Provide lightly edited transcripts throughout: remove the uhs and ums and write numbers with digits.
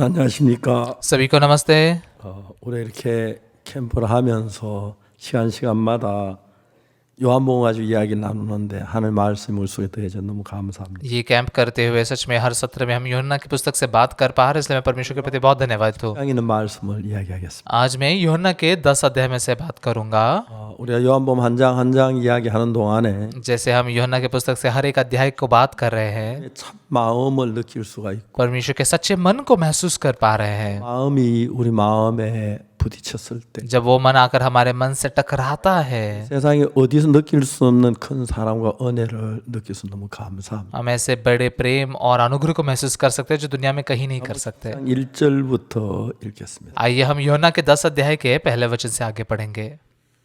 안녕하십니까. सभी को नमस्ते। 올해 이렇게 캠프를 하면서 시간마다 요한복음 가지고 이야기를 나누는데 하늘 말씀이 우리 속에 더해져 너무 감사합니다. ये कैंप करते हुए सच में हर सत्र में हम यूहन्ना की पुस्तक से बात कर पा रहे हैं, इसलिए मैं परमेश्वर के प्रति बहुत धन्यवाद हूँ। 땅 있는 말씀을 이야기하겠습니다. आज मैं यूहन्ना के 10 अध्याय में से बात करूंगा। 우리가 요한복음 한 장 한 장 이야기하는 동안에 जैसे हम यूहन्ना के पुस्तक से हर एक अध्याय को बात कर रहे हैं, 참 마음을 느낄 수가 있고 परमेश्वर के सच्चे मन को महसूस कर पा रहे हैं। 마음이 우리 마음에 부딪혔을 때 जब वो मन आकर हमारे मन से टकराता है, 세상에 어디서 느낄 수 없는 큰 사랑과 은혜를 느낄 수 너무 감사합니다. हम ऐसे बड़े प्रेम और अनुग्रह को महसूस कर सकते हैं जो दुनिया में कहीं नहीं कर सकते। 1절부터 읽겠습니다. आइए हम यूहन्ना के 10 अध्याय के पहले वचन से आगे पढ़ेंगे।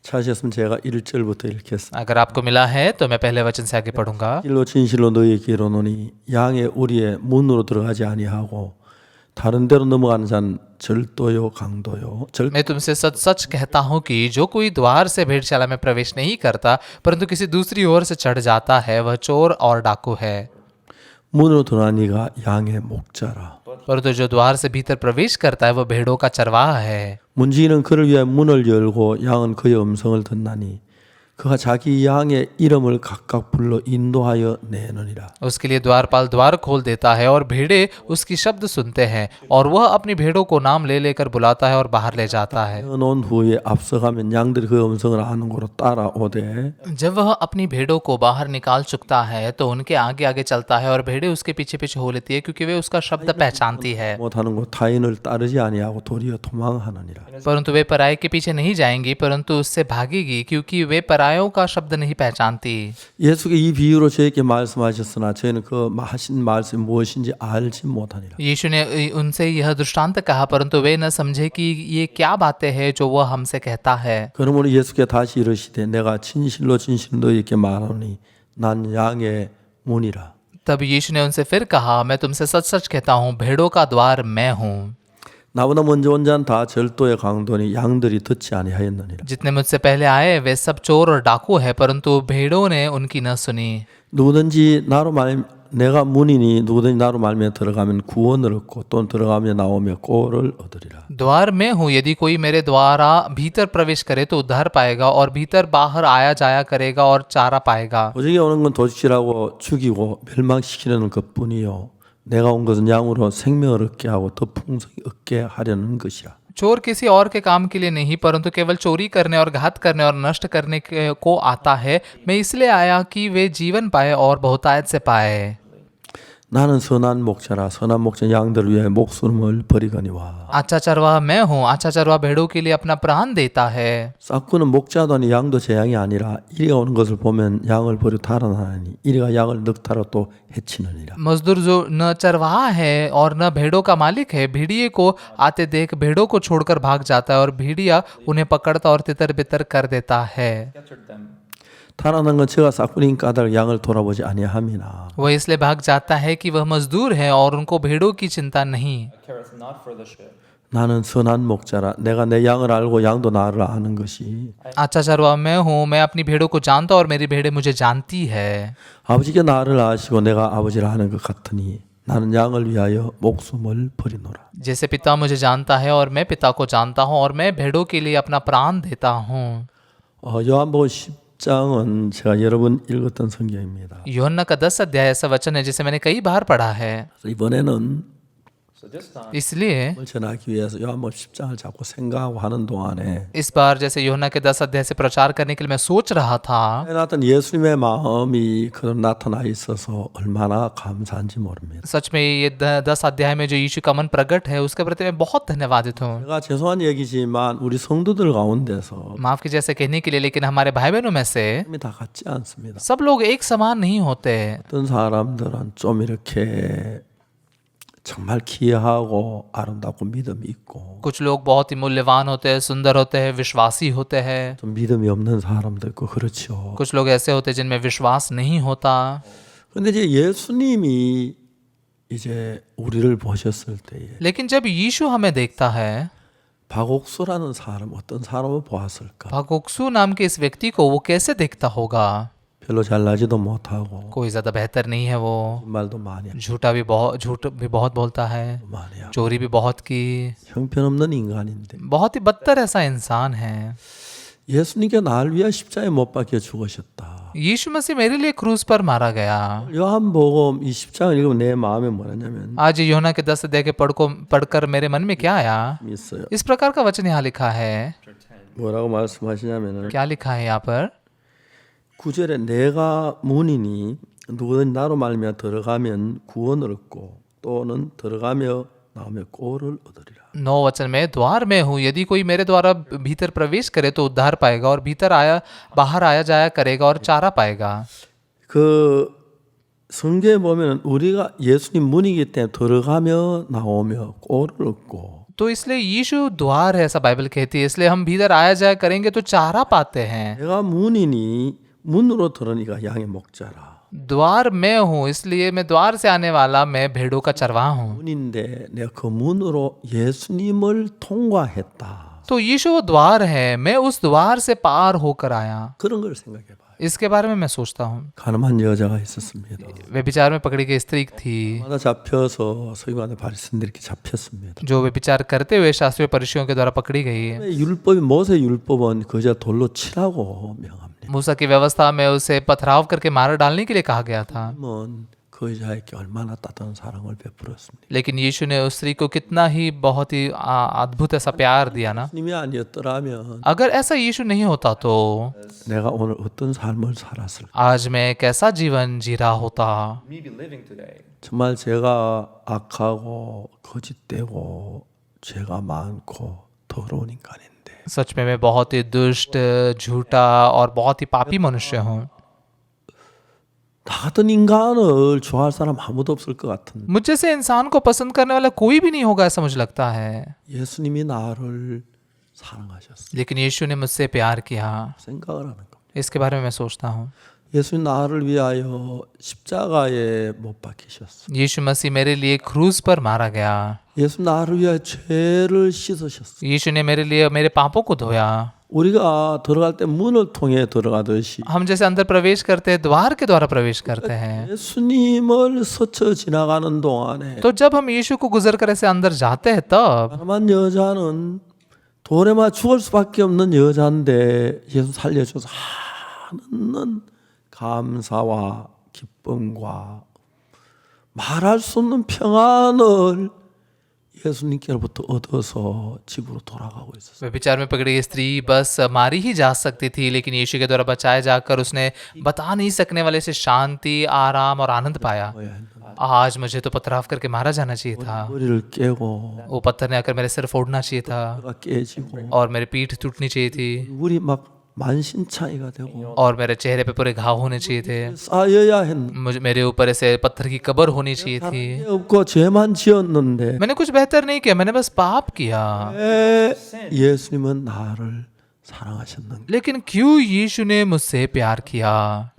찾으셨으면 제가 1절부터 읽겠습니다. अगर आपको मिला है तो मैं पहले वचन से आगे पढ़ूंगा। 진실로 진실로 너희에게 이르노니 양의 우리의 문으로 들어가지 아니하고 다른 데로 넘어가는 자는 절도요 강도요 मैं तुमसे सच सच कहता हूँ कि जो कोई द्वार से भेड़शाला में प्रवेश नहीं करता परंतु किसी दूसरी ओर से चढ़ जाता है, वह चोर और डाकू है। 문으로 들어간 이가 양의 목자라. परंतु जो द्वार से भीतर प्रवेश करता है वह भेड़ों का चरवाहा है। 문지기는 그를 위하여 문을 열고 양은 그의 음성을 듣나니 그가 자기 양의 이름을 각각 불러 인도하여 내느니라. उसके लिए द्वारपाल द्वार खोल देता है और भेड़े उसकी शब्द सुनते हैं और वह अपनी भेड़ों को नाम ले लेकर बुलाता है और बाहर ले जाता है। 놓은 후에 앞서가면 양들이 그 음성을 아는 거로 따라오되 जब वह अपनी भेड़ों को बाहर निकाल चुकता है तो उनके आगे आगे चलता है और भेड़े उसके पीछे पीछे हो लेती है, क्योंकि वे उसका शब्द पहचानती है। 못하는 거 타인을 따르지 아니하고 도리어 도망하느니라. परंतु वे पराये के पीछे नहीं जाएंगी परंतु उससे भागेगी, क्योंकि वे परायों का शब्द नहीं पहचानती। 예수께 이 비유로 저에게 말씀하셨으나 저희는 그 하신 말씀이 무엇인지 알지 못하니라. यीशु ने उनसे यह दृष्टांत कहा परंतु वे न समझे कि ये क्या बातें हैं जो वह हमसे कहता है। 그러므로 예수께 다시 이르시되 내가 진실로 너희에게 말하노니 난 양의 문이라. तब यीशु ने उनसे फिर कहा, मैं तुमसे सच सच कहता हूँ, भेड़ों का द्वार मैं हूँ। 나보다 먼저 온 자는 다 절도의 강도니 양들이 듣지 아니하였느니라. जितने मुझसे पहले आए वे सब चोर और डाकू है परंतु भेड़ों ने उनकी न सुनी। 누구든지 내가 문이니 누구든지 나로 말미암아 들어가면 구원을 얻고 또 들어가며 나오며 꼴을 얻으리라. द्वार मैं हूँ, यदि कोई मेरे द्वारा भीतर प्रवेश करे तो उद्धार पाएगा और भीतर बाहर आया जाया करेगा और चारा पाएगा। 도적이 오는 건 도둑질하고 죽이고 멸망시키려는 것뿐이요 내가 온 것은 양으로 생명을 얻게 하고 더 풍성히 얻게 하려는 것이라. चोर किसी और के काम के लिए नहीं परंतु केवल चोरी करने और घात करने और नष्ट करने को आता है। मैं इसलिए आया कि वे जीवन पाए और बहुतायत से पाए। 나는 선한 목자라 선한 목자 양들을 위해 목숨을 버리거니와. अच्छा चरवाहा मैं हूँ, अच्छा चरवाहा भेड़ों के लिए अपना प्राण देता है। 싹구는 목자도 아니 양도 제 양이 아니라 이리가 오는 것을 보면 양을 버리고 달아나니 이리가 양을 늑타로 또 해치느니라. मजदूर जो न चरवाहा है और न भेड़ों का मालिक है, भेड़िए को आते देख भेड़ों को छोड़कर भाग जाता है और भेड़िया उन्हें पकड़ता और तितर बितर कर देता है। 달아난 건 제가 싹구니인 까닭 양을 돌아보지 아니함이나. वह इसलिए भाग जाता है कि वह मजदूर है और उनको भेड़ों की चिंता नहीं। 나는 선한 목자라 내가 내 양을 알고 양도 나를 아는 것이. अच्छा चरवाहा मैं हूँ, मैं अपनी भेड़ों को जानता और मेरी भेड़ें मुझे जानती है। 아버지께 나를 아시고 내가 아버지를 아는 것 같으니 나는 양을 위하여 목숨을 버리노라. जैसे पिता मुझे जानता है और मैं पिता को जानता हूँ और मैं भेड़ों के लिए अपना प्राण देता हूँ। 요한복음 10장은 제가 여러 번 읽었던 성경입니다. यूहन्ना का 10 अध्याय ऐसा वचन है जिसे मैंने कई बार पढ़ा है। 이번에는 इसलिए 뭘 전하기 위해서 요한복음 10장을 자꾸 생각하고 하는 동안에 इस बार जैसे यूहन्ना के 10 अध्याय से प्रचार करने के लिए मैं सोच रहा था, 나타난 예수님의 마음이 그런 나타나 있어서 얼마나 감사한지 모릅니다. सच में ये 10 अध्याय में जो यीशु का मन प्रकट है उसके प्रति मैं बहुत धन्यवादित हूँ। 제가 죄송한 얘기지만 우리 성도들 가운데서 माफ कीजिए ऐसे कहने के लिए, लेकिन हमारे भाई बहनों में से 다 같지 않습니다. सब लोग एक समान नहीं होते। 어떤 사람들은 좀 이렇게 정말 귀하고 아름답고 믿음이 있고 कुछ लोग बहुत ही मूल्यवान होते हैं, सुंदर होते हैं, विश्वासी होते हैं। 좀 믿음이 없는 사람도 있고 그렇죠. कुछ लोग ऐसे होते हैं जिनमें विश्वास नहीं होता। 근데 이제 예수님이 이제 우리를 보셨을 때에 लेकिन जब यीशु हमें देखता है, 박옥수라는 사람 어떤 사람을 보았을까? भागोक्सु नाम के इस व्यक्ति को वो कैसे देखता होगा? 별로 잘나지도 못하고 कोई ज्यादा बेहतर नहीं है वो, 말도 많이 하고 झूठ भी बहुत बोलता है, 많이 하고 चोरी भी बहुत की, 형편없는 인간인데 बहुत ही बदतर ऐसा इंसान है। 예수님께 나를 위하여 십자가에 못 박혀 죽으셨다. यीशु मसीह मेरे लिए क्रूज पर मारा गया। 요한복음 이 십자가 읽으면 내 마음에 뭐냐면 आज यूहन्ना के 10 अध्याय के पढ़कर मेरे मन में क्या आया? 있어요. इस प्रकार का वचन यहाँ लिखा है। 뭐라고 말씀하시냐면은 क्या लिखा है यहाँ पर? 9절에 내가 문이니 누구든 나로 말미암아 들어가면 구원을 얻고 또는 들어가며 나오며 꼴을 얻으리라. 9 वचन में द्वार में हूँ, यदि कोई मेरे द्वारा भीतर प्रवेश करे तो उद्धार पाएगा, और भीतर बाहर आया जाया करेगा और चारा पाएगा। 그 성경에 보면 우리가 예수님 문이기 때문에 들어가며 나오며 꼴을 얻고 तो इसलिए यीशु द्वार है, ऐसा बाइबल कहती है, इसलिए हम भीतर आया जाया करेंगे तो चारा पाते हैं। 내가 문이니 문으로 들어니까 양의 목자라. द्वार मैं हूँ, इसलिए मैं द्वार से आने वाला, मैं भेड़ों का चरवाहा हूँ। 문인데 내가 그 문으로 예수님을 통과했다. तो यीशु वो द्वार है, मैं उस द्वार से पार होकर आया। 그런 걸 생각해 봐요. इसके बारे में मैं सोचता हूँ। 가늠한 여자가 있었습니다. व्यभिचार में पकड़ी गई स्त्री थी, 마다 잡혀서 서기관의 바리새인들이 이렇게 잡혔습니다. जो व्यभिचार करते हुए शास्त्रीय परिचयों के द्वारा पकड़ी गई। 율법이 모세 율법은 그 여자 돌로 치라고 명합니다. मूसा की व्यवस्था में उसे पथराव करके मार डालने के लिए कहा गया था, 그 여자에게 얼마나 따뜻한 사랑을 베풀었습니다. लेकिन यीशु ने उस स्त्री को कितना ही बहुत ही अद्भुत ऐसा प्यार दिया ना। 주님이 아니었더라면 अगर ऐसा यीशु नहीं होता तो 내가 오늘 어떤 삶을 살았을까? आज मैं कैसा जीवन जी रहा होता। 정말 제가 악하고 거짓되고 죄가 많고 더러운 인간인데 सच में मैं बहुत ही दुष्ट, झूठा और बहुत ही पापी मनुष्य हूँ। 나 같은 인간을 좋아할 사람 아무도 없을 것 같은 मुझ जैसे इंसान को पसंद करने वाला कोई भी नहीं होगा, ऐसा मुझे लगता है। 예수님이 나를 사랑하셨어. लेकिन यीशु ने मुझसे प्यार किया, 생각을 하는 겁니다. इसके बारे में मैं सोचता हूँ। 예수님 나를 위하여 십자가에 못 박히셨어. यीशु मसीह मेरे लिए क्रूज पर मारा गया। 예수 나를 위하여 죄를 씻으셨어. यीशु ने मेरे लिए मेरे पापों को धोया। 우리가 들어갈 때 문을 통해 들어가듯이 हम जैसे अंदर प्रवेश करते हैं, द्वार के द्वारा प्रवेश करते हैं, 예수님을 스쳐 지나가는 동안에 तो जब हम यीशु को गुजर कर ऐसे अंदर जाते हैं तब 가늠한 여자는 돌에 맞아 죽을 수밖에 없는 여자인데 예수 살려줘서 하는 감사와 기쁨과 말할 수 없는 평안을 예수님께로부터 얻어서 집으로 돌아가고 있었어요. व्यभिचार में पकड़ी गई स्त्री बस मारी ही जा सकती थी, लेकिन यीशु के द्वारा बचाए जाकर उसने बता नहीं सकने वाले से शांति, आराम और आनंद पाया। आज मुझे तो पथराव करके मारा जाना चाहिए था, 머리를 깨고 वो पत्थर ने आकर मेरे सिर फोड़ना चाहिए था 가 깨지고 और मेरी पीठ टूटनी चाहिए थी 얼굴이 막 만신창이가 되고 और मेरे चेहरे पे पूरे घाव होने चाहिए थे। 쌓여야 했는데 मुझे मेरे ऊपर ऐसे पत्थर की कब्र होनी चाहिए थी। 없고 죄만 지었는데 मैंने कुछ बेहतर नहीं किया, मैंने बस पाप किया। 왜 예수님은 나를 사랑하셨는가? लेकिन क्यों यीशु ने मुझसे प्यार किया?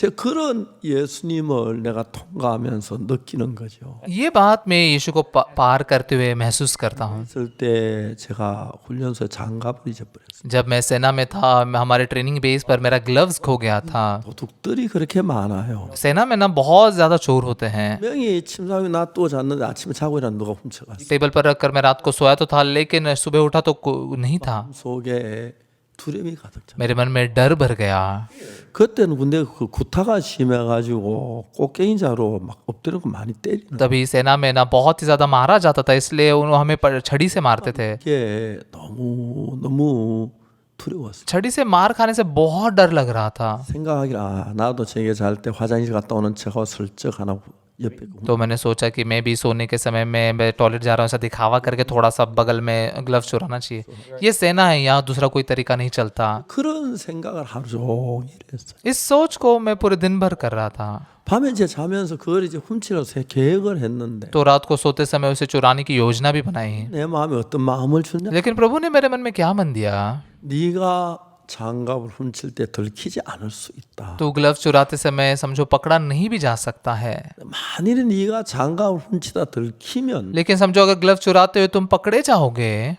제가 그런 예수님을 내가 통과하면서 느끼는 거죠. ये बात मैं यीशु को पार करते हुए महसूस करता हूँ। 있을 때 제가 훈련소에 장갑을 잊어버렸어요. जब मैं सेना में था, हमारे ट्रेनिंग बेस पर मेरा ग्लव्स खो गया था। 도둑들이 그렇게 많아요. सेना में ना बहुत ज्यादा चोर होते हैं। 명이 침상에 놔두고 잤는데 아침에 자고 일어나 누가 훔쳐갔어. टेबल पर रखकर मैं रात को सोया तो था, लेकिन सुबह उठा तो नहीं था। 속에 두려움이 가득 차. मेरे मन में डर भर गया। 그때는 근데 그 구타가 심해가지고 꽃갱이자로 막 엎드리고 많이 때리는. तभी सेना में ना बहुत ही ज्यादा मारा जाता था, इसलिए हमें छड़ी से मारते थे। 이게 너무 두려웠어. छड़ी से मार खाने से बहुत डर लग रहा था। 생각하기를 나도 저녁에 잘 때 화장실 갔다 오는 척하고 슬쩍 하나 옆에 तो मैंने सोचा कि मैं भी सोने के समय में मैं टॉयलेट जा रहा हूँ, ऐसा दिखावा करके थोड़ा सा बगल में ग्लव्स चुराना चाहिए। ये सेना है, यहाँ दूसरा कोई तरीका नहीं चलता। 그런 생각을 하루 종일 했어요. इस सोच को मैं पूरे दिन भर कर रहा था। 밤에 이제 자면서 그걸 이제 훔치려고 계획을 했는데 तो रात को सोते समय उसे चुराने की योजना भी बनाई, 내 마음에 어떤 마음을 주냐? लेकिन प्रभु ने मेरे मन में क्या मन दिया? 네가 장갑을 훔칠 때 들키지 않을 수 있다. तो ग्लव्स चुराते समय समझो पकड़ा नहीं भी जा सकता है, 만일에 네가 장갑을 훔치다 들키면 लेकिन समझो अगर ग्लव्स चुराते हुए तुम पकड़े जाओगे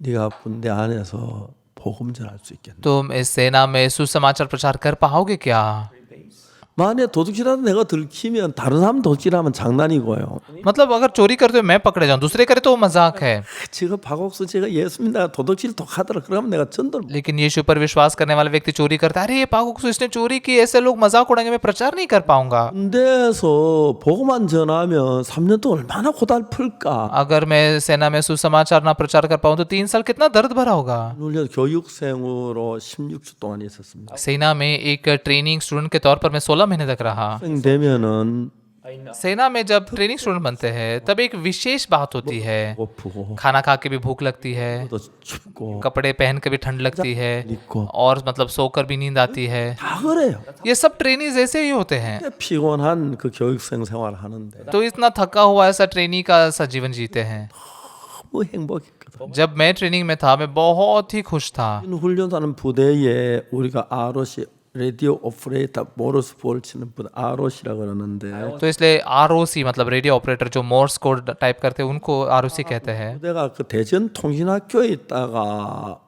네가 군대 안에서 복음 전할 수 있겠나? तुम इस सेना में सुसमाचार प्रचार कर पाओगे क्या? 만약에 도둑질하다 내가 들키면 다른 사람 도둑질하면 장난이고요. मतलब अगर चोरी करते हुए मैं पकड़े जाऊं, दूसरे करे तो वो मजाक है, 제가 박옥수 제가 예수 믿다가 도둑질 독하더라 그러면 내가 전도를 लेकिन यीशु पर विश्वास करने वाले व्यक्ति चोरी करता है, अरे ये पागुक्सु इसने चोरी की, ऐसे लोग मजाक उड़ाएंगे, मैं प्रचार नहीं कर पाऊंगा। 군대에서 복음만 전하면 3년 동안 얼마나 고달플까? अगर मैं सेना में सुसमाचार ना प्रचार कर पाऊं तो 3 साल कितना दर्द भरा होगा। 훈련 교육생으로 16주 동안 있었습니다. सेना में एक ट्रेनिंग स्टूडेंट के तौर पर मैं 16 महीने तक रहा। 되면은 सेना में जब ट्रेनिंग स्टूडेंट बनते हैं तब एक विशेष बात होती है, 고프고 खाना खा के भी भूख लगती है, 또 춥고 कपड़े पहन के भी ठंड लगती है, 있고 और मतलब सोकर भी नींद आती है। 다 그래요. ये सब ट्रेनिंग ऐसे ही होते हैं। 피곤한 그 교육생 생활을 하는데 तो इतना थका हुआ ऐसा ट्रेनिंग का ऐसा जीवन जीते हैं। 너무 행복했거든. जब मैं ट्रेनिंग में था मैं बहुत ही खुश था। 훈련하는 부대에 우리가 ROC रेडियो ऑपरेटर 모르스 볼 치는 분 ROC라 그러는데 तो इसलिए ROC मतलब रेडियो ऑपरेटर जो मोर्स कोड टाइप करते हैं उनको ROC कहते हैं। 부대가 그 대전 통신학교에 있다가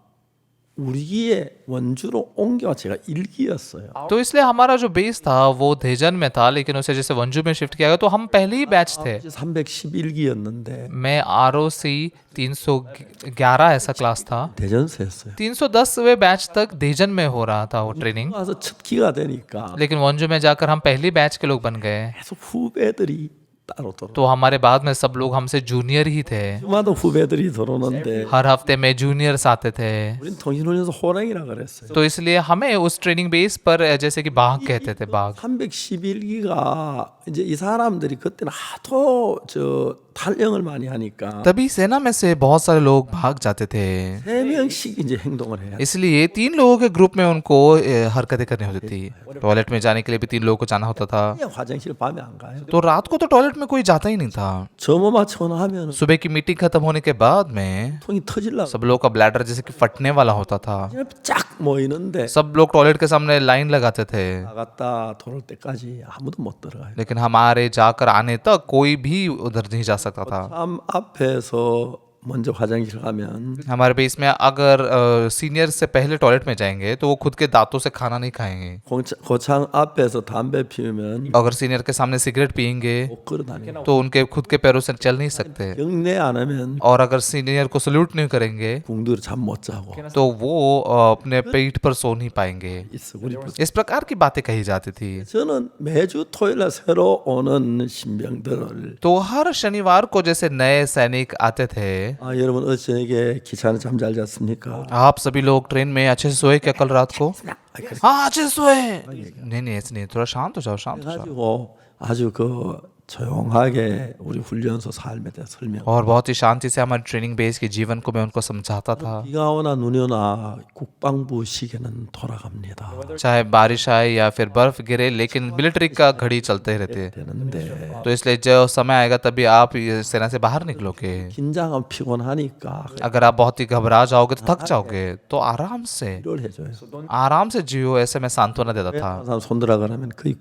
우리기에 원주로 옮겨 제가 일기였어요. तो इसलिए हमारा जो बेस था वो देजन में था, लेकिन उसे जैसे वंजू में शिफ्ट किया गया तो हम पहले ही बैच थे। 311기였는데 मैं ROC 311 ऐसा क्लास था। 대전서였어요. 310वें बैच तक देजन में हो रहा था वो ट्रेनिंग, 와서 첫 기가 되니까 लेकिन वंजू में जाकर हम पहली बैच के लोग बन गए। 계속 후배들이 따로 들어. तो हमारे बाद में सब लोग हमसे जूनियर ही थे। 주마다 후배들이 들어오는데 हर हफ्ते में जूनियर्स आते थे, 우린 통신훈련소 호랑이라 그랬어요. तो इसलिए हमें उस ट्रेनिंग बेस पर जैसे कि बाघ कहते थे, बाघ। 311기가 이제 이 사람들이 그때는 하도 저 탈영을 많이 하니까 तभी सेना में से बहुत सारे लोग भाग जाते थे, 3명씩 이제 행동을 해야 돼. इसलिए 3 लोगों के ग्रुप में उनको हरकतें करनी होती थी। टॉयलेट में जाने के लिए भी 3 लोगों को जाना होता था, 그냥 화장실 밤에 안 가요. तो रात को तो टॉयलेट में कोई जाता ही नहीं था। 점호 맞추거나 하면 सुबह की मीटिंग खत्म होने के बाद में 통이 터질라. सब लोग का ब्लैडर जैसे कि फटने वाला होता था। 쫙 모이는데 सब लोग टॉयलेट के सामने लाइन लगाते थे, 나갔다 돌아올 때까지 아무도 못 들어가요. लेकिन हमारे जाकर आने तक कोई भी उधर नहीं जा सकता था। 참 앞에서 먼저 화장실 가면 हमारे बेस में अगर सीनियर से पहले टॉयलेट में जाएंगे तो वो खुद के दांतों से खाना नहीं खाएंगे। 고창 앞에서 담배 피우면 अगर सीनियर के सामने सिगरेट पियेंगे 못 걸어다녀요. तो उनके खुद के पैरों से चल नहीं सकते, 경례 안 하면 और अगर सीनियर को सल्यूट नहीं करेंगे 궁두로 잠 못 자고 तो वो अपने पेट पर सो नहीं पाएंगे। 있어. 우리 इस प्रकार की बातें कही जाती थी। 저는 매주 토요일날 새로 오는 신병들을 तो हर शनिवार को जैसे नए सैनिक आते थे। 여러분 어제 저녁에 기차는 잠 잘 잤습니까? आप सभी लोग ट्रेन में अच्छे से सोए क्या कल रात को? हाँ अच्छे से सोए। नहीं ऐसे नहीं, थोड़ा शांत हो जाओ, शांत हो जाओ। 가지고 아주 그 조용하게 우리 훈련소 삶에 대해 설명. और बहुत ही शांति से हमारे ट्रेनिंग बेस के जीवन को मैं उनको समझाता था। 비가 오나 눈이 오나 국방부 시계는 돌아갑니다. चाहे बारिश आए या फिर बर्फ गिरे, लेकिन मिलिट्री का घड़ी चलते रहते। 되는데 तो इसलिए जो समय आएगा तभी आप ये सेना से बाहर निकलोगे। 긴장하면 피곤하니까 अगर आप बहुत ही घबरा जाओगे तो थक जाओगे, तो आराम से 위로를 해줘요. आराम से जियो, ऐसे मैं सांत्वना देता था। 사람 손들어 그러면 거의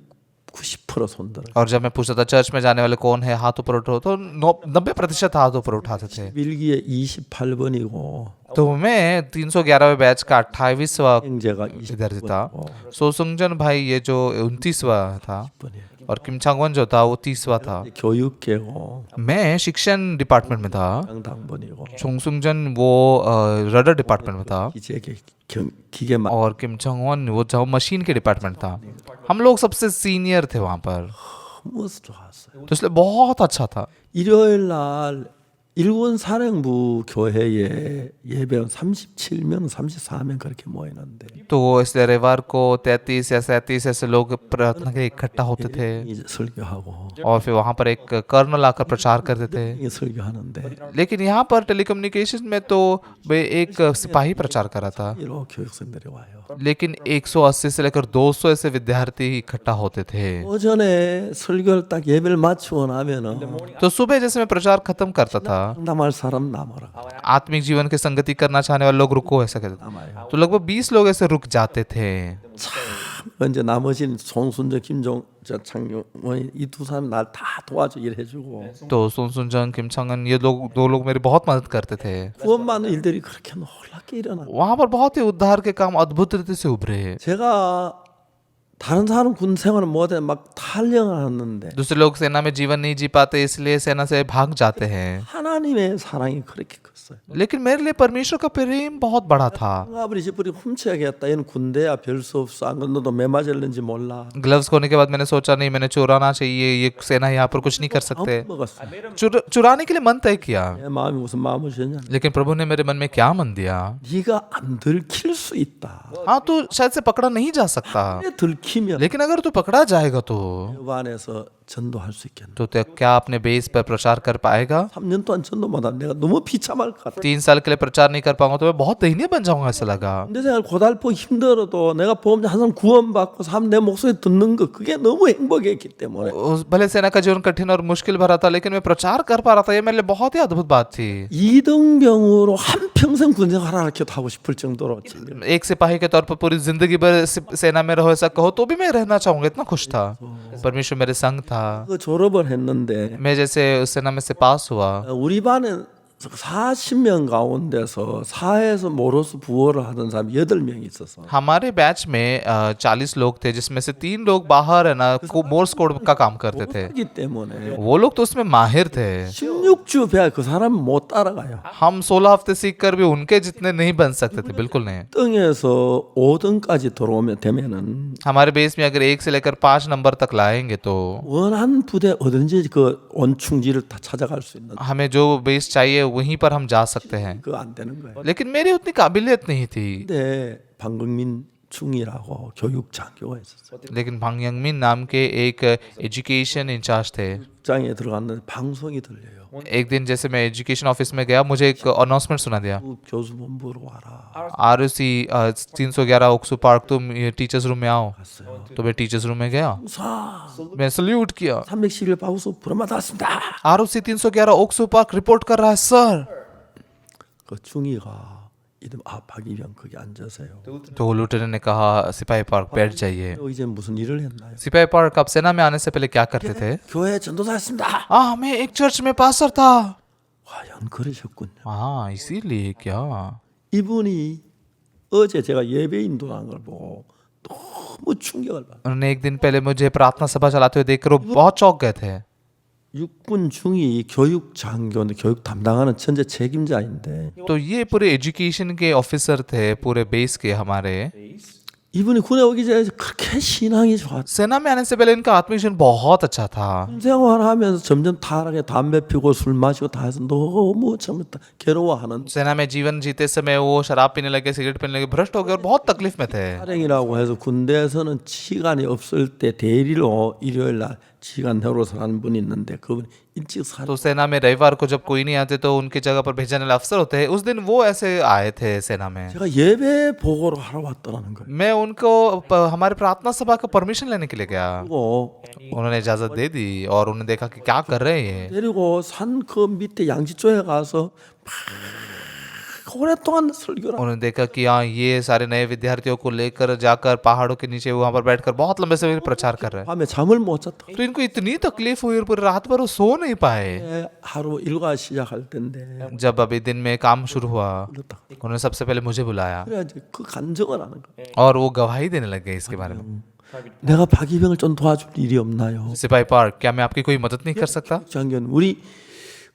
90% 손들어. और जब मैं पूछता था चर्च में जाने वाले कौन है, हाथ ऊपर उठो, तो 90% हाथ ऊपर उठाते थे। 일기에 28번이고 तो मैं 311वें बैच का 28वां 행제가 विद्यार्थी था। 20번이고 सोसुंगजन भाई ये जो 29वां था, और किम चांगवन जो था वो 30वां था। 교육계고 मैं शिक्षण डिपार्टमेंट में था, 당번이고 छोंगसुंगजन वो रडर डिपार्टमेंट में था, 기재계 기계만 और किम चांगवन वो जो मशीन के डिपार्टमेंट था। हम लोग सबसे सीनियर थे वहाँ पर, 너무 좋았어요. तो इसलिए बहुत अच्छा था। 일요일 날 일본 사령부 교회에 예배원 37명, 34명 그렇게 모이는데 तो इसलिए रविवार को 33 या 37 ऐसे लोग प्रार्थना के लिए इकट्ठा होते थे, 이제 설교하고 और फिर वहाँ पर एक कर्नल आकर प्रचार करते थे। 이 설교하는데 लेकिन यहाँ पर टेलीकम्युनिकेशन में तो वे एक सिपाही प्रचार कर रहा था, 이로 교육생들이 와요. लेकिन 180 से लेकर 200 ऐसे विद्यार्थी इकट्ठा होते थे। 오전에 설교를 딱 예배를 마치고 나면은 तो सुबह जैसे मैं प्रचार खत्म करता था, 상담할 사람 남아라. आत्मिक जीवन की संगति करना चाहने वाले लोग रुको, ऐसा कहते थे। 남아요. तो लगभग 20 लोग ऐसे रुक जाते थे। 참 이제 나머지는 송순정, 김종창 이 두 사람 날 다 도와줘 일해주고 तो सुनसुन किम छंगन ये लोग दो लोग मेरी बहुत मदद करते थे। 구원 많은 일들이 그렇게 놀랍게 일어나. वहां पर बहुत ही उद्धार के काम अद्भुत रीति से उभरे। 제가 다른 사람 군 생활을 못해 막 탈영을 하는데 दूसरे लोग सेना में जीवन नहीं जी पाते इसलिए सेना से भाग जाते हैं, 하나님의 사랑이 그렇게 컸어요. लेकिन मेरे लिए परमेश्वर का प्रेम बहुत बड़ा था। 아버지 집부리 훔쳐야겠다. 얘는 군대야 별 수 없어. 안 건너도 매 맞을는지 몰라. ग्लव्स खोने के बाद मैंने सोचा नहीं, मैंने चुराना चाहिए, ये सेना यहाँ पर कुछ नहीं कर सकते। 먹었어. चुराने के लिए मन तय किया, 내 마음이 무슨 마음을 줬냐? लेकिन प्रभु ने मेरे मन में क्या मन दिया, 네가 안 들킬 수 있다. हाँ तू शायद से पकड़ा नहीं जा सकता, 내 들키면 लेकिन अगर तू पकड़ा जाएगा तो 그 안에서 전도할 수 있겠네. क्या अपने बेस पर प्रचार कर पाएगा? 3년 동안 전도 못하 내가 너무 비참할 것 같아. 3 साल के लिए प्रचार नहीं कर पाऊंगा तो मैं बहुत दयनीय बन जाऊंगा ऐसा लगा। 군대 생활 고달프고 힘들어도 내가 보험자 한 사람 구원받고 내 목소리 듣는 거 그게 너무 행복했기 때문에 भले सेना का जीवन कठिन और मुश्किल भरा था, लेकिन मैं प्रचार कर पा रहा था, ये मेरे लिए बहुत ही अद्भुत बात थी। 이등병으로 한 평생 군대 생활을 이렇게 하고 싶을 정도로 एक सिपाही के तौर पर पूरी जिंदगी भर सेना में रहो ऐसा कहो तो भी मैं रहना चाहूंगा, इतना खुश था। परमेश्वर मेरे संग था। 그 졸업을 했는데 मैं जैसे उस सेना में से पास हुआ, 우리 반에 40명 가운데서 사회에서 모로스 부호를 하던 사람이 8명이 있었어. हमारे बैच में 40 लोग थे, जिसमें से 3 लोग बाहर है ना मोर्स कोड का काम करते थे। 그렇기 때문에 वो लोग तो उसमें माहिर थे। 16주 배야 그 사람 못 따라가요. हम 16 हफ्ते सीख कर भी उनके जितने नहीं बन सकते थे, बिल्कुल नहीं। 등에서 5등까지 들어오면 되면은 हमारे बेस में अगर 1 से लेकर 5 नंबर तक लाएंगे तो 원한 부대 어딘지 그 원충지를 다 찾아갈 수 있는 हमें जो बेस चाहिए वहीं पर हम जा सकते हैं, 그거 안 되는 거예요. लेकिन मेरी उतनी काबिलियत नहीं थी। 근데 방금민 충이라고 교육 장교가 있었어요. लेकिन भांग यंगमिन नाम के एक एजुकेशन इंचार्ज थे। 장에 들어갔는데 방송이 들려요. एक दिन जैसे मैं एजुकेशन ऑफिस में गया, मुझे एक अनाउंसमेंट सुना दिया, 교수 본부로 와라. ROC 311 ओक्सू पार्क, तुम टीचर्स रूम में आओ। 갔어요. तो मैं टीचर्स रूम में गया, 사 मैं सल्यूट किया। 311 바우스 불어맞았습니다. ROC 311 ओक्सू पार्क रिपोर्ट कर रहा है सर। 그 중이가 이름 박이병 거기 앉으세요. तो लेफ्टिनेंट ने कहा सिपाही पार्क बैठ जाइए। 이제 무슨 일을 했나요? सिपाही पार्क आप सेना में आने से पहले क्या करते थे? 교회 전도사였습니다. मैं एक चर्च में पास्टर था। 과연 그러셨군요. हाँ इसीलिए क्या? 이분이 어제 제가 예배 인도한 걸 보고 너무 충격을 받았어요. उन्होंने एक दिन पहले मुझे प्रार्थना सभा चलाते हुए देखकर वो बहुत चौंक गए थे। 육군 중위 교육 장교인데 교육 담당하는 전체 책임자인데 तो ये पूरे एजुकेशन के ऑफिसर थे पूरे बेस के हमारे। 이분이 군에 오기 전에 그렇게 신앙이 좋았어요. सेना में आने से पहले इनका आत्मिक जीवन बहुत अच्छा था। 군 생활하면서 점점 타락해 담배 피고 술 마시고 다 해서 너무 참 괴로워하는 सेना में जीवन जीते समय वो शराब पीने लगे, सिगरेट पीने लगे, भ्रष्ट हो गए और बहुत तकलीफ में थे। 사령이라고 해서 군대에서는 시간이 없을 때 대리로 일요일 날 시간 내로서 하는 분이 있는데 그분 일찍 사 तो सेना में रविवार को जब कोई नहीं आते तो उनकी जगह पर भेजने वाले अफसर होते हैं, उस दिन वो ऐसे आए थे सेना में। 제가 예배 보고를 하러 왔더라는 거예요. मैं उनको हमारे प्रार्थना सभा का परमिशन लेने के लिए गया। 그리고 उन्होंने इजाजत दे दी और उन्होंने देखा कि क्या कर रहे हैं। 데리고 산 그 밑에 양지 쪽에 가서 막 오랫동안 설교를 उन्होंने देखा कि हाँ ये सारे नए विद्यार्थियों को लेकर जाकर पहाड़ों के नीचे वहां पर बैठकर बहुत लंबे समय प्रचार कर रहे हैं। 밤에 잠을 못 잤다. तो इनको इतनी तकलीफ हुई और पूरी रात भर वो सो नहीं पाए। 하루 일과 시작할 때인데 जब अभी दिन में काम शुरू हुआ, 그렇다. उन्होंने सबसे पहले मुझे बुलाया 그래야지 그 간증을 하는 거예요. और वो गवाही देने लग गए इसके बारे में। 내가 박이병을 좀 도와줄 일이 없나요? सिपाही पार्क, क्या मैं आपकी कोई मदद नहीं कर सकता? 장교님 우리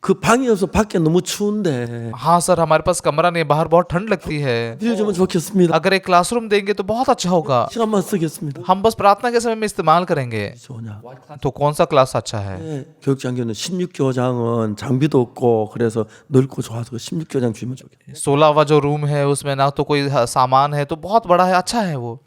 그 방이 없어 밖에 너무 추운데 हाँ सर, हमारे पास कमरा नहीं, बाहर बहुत ठंड लगती है। 빌려주면 좋겠습니다. अगर एक क्लासरूम देंगे तो बहुत अच्छा होगा। 시간만 쓰겠습니다. हम बस प्रार्थना के समय में इस्तेमाल करेंगे। 좋냐? तो कौन सा क्लास अच्छा है? 네, 교육장교는 16교장은 장비도 없고 그래서 넓고 좋아서 그 16교장 주면 좋겠네. 16वां जो रूम है उसमें ना तो कोई सामान है, तो बहुत बड़ा है, अच्छा है वो,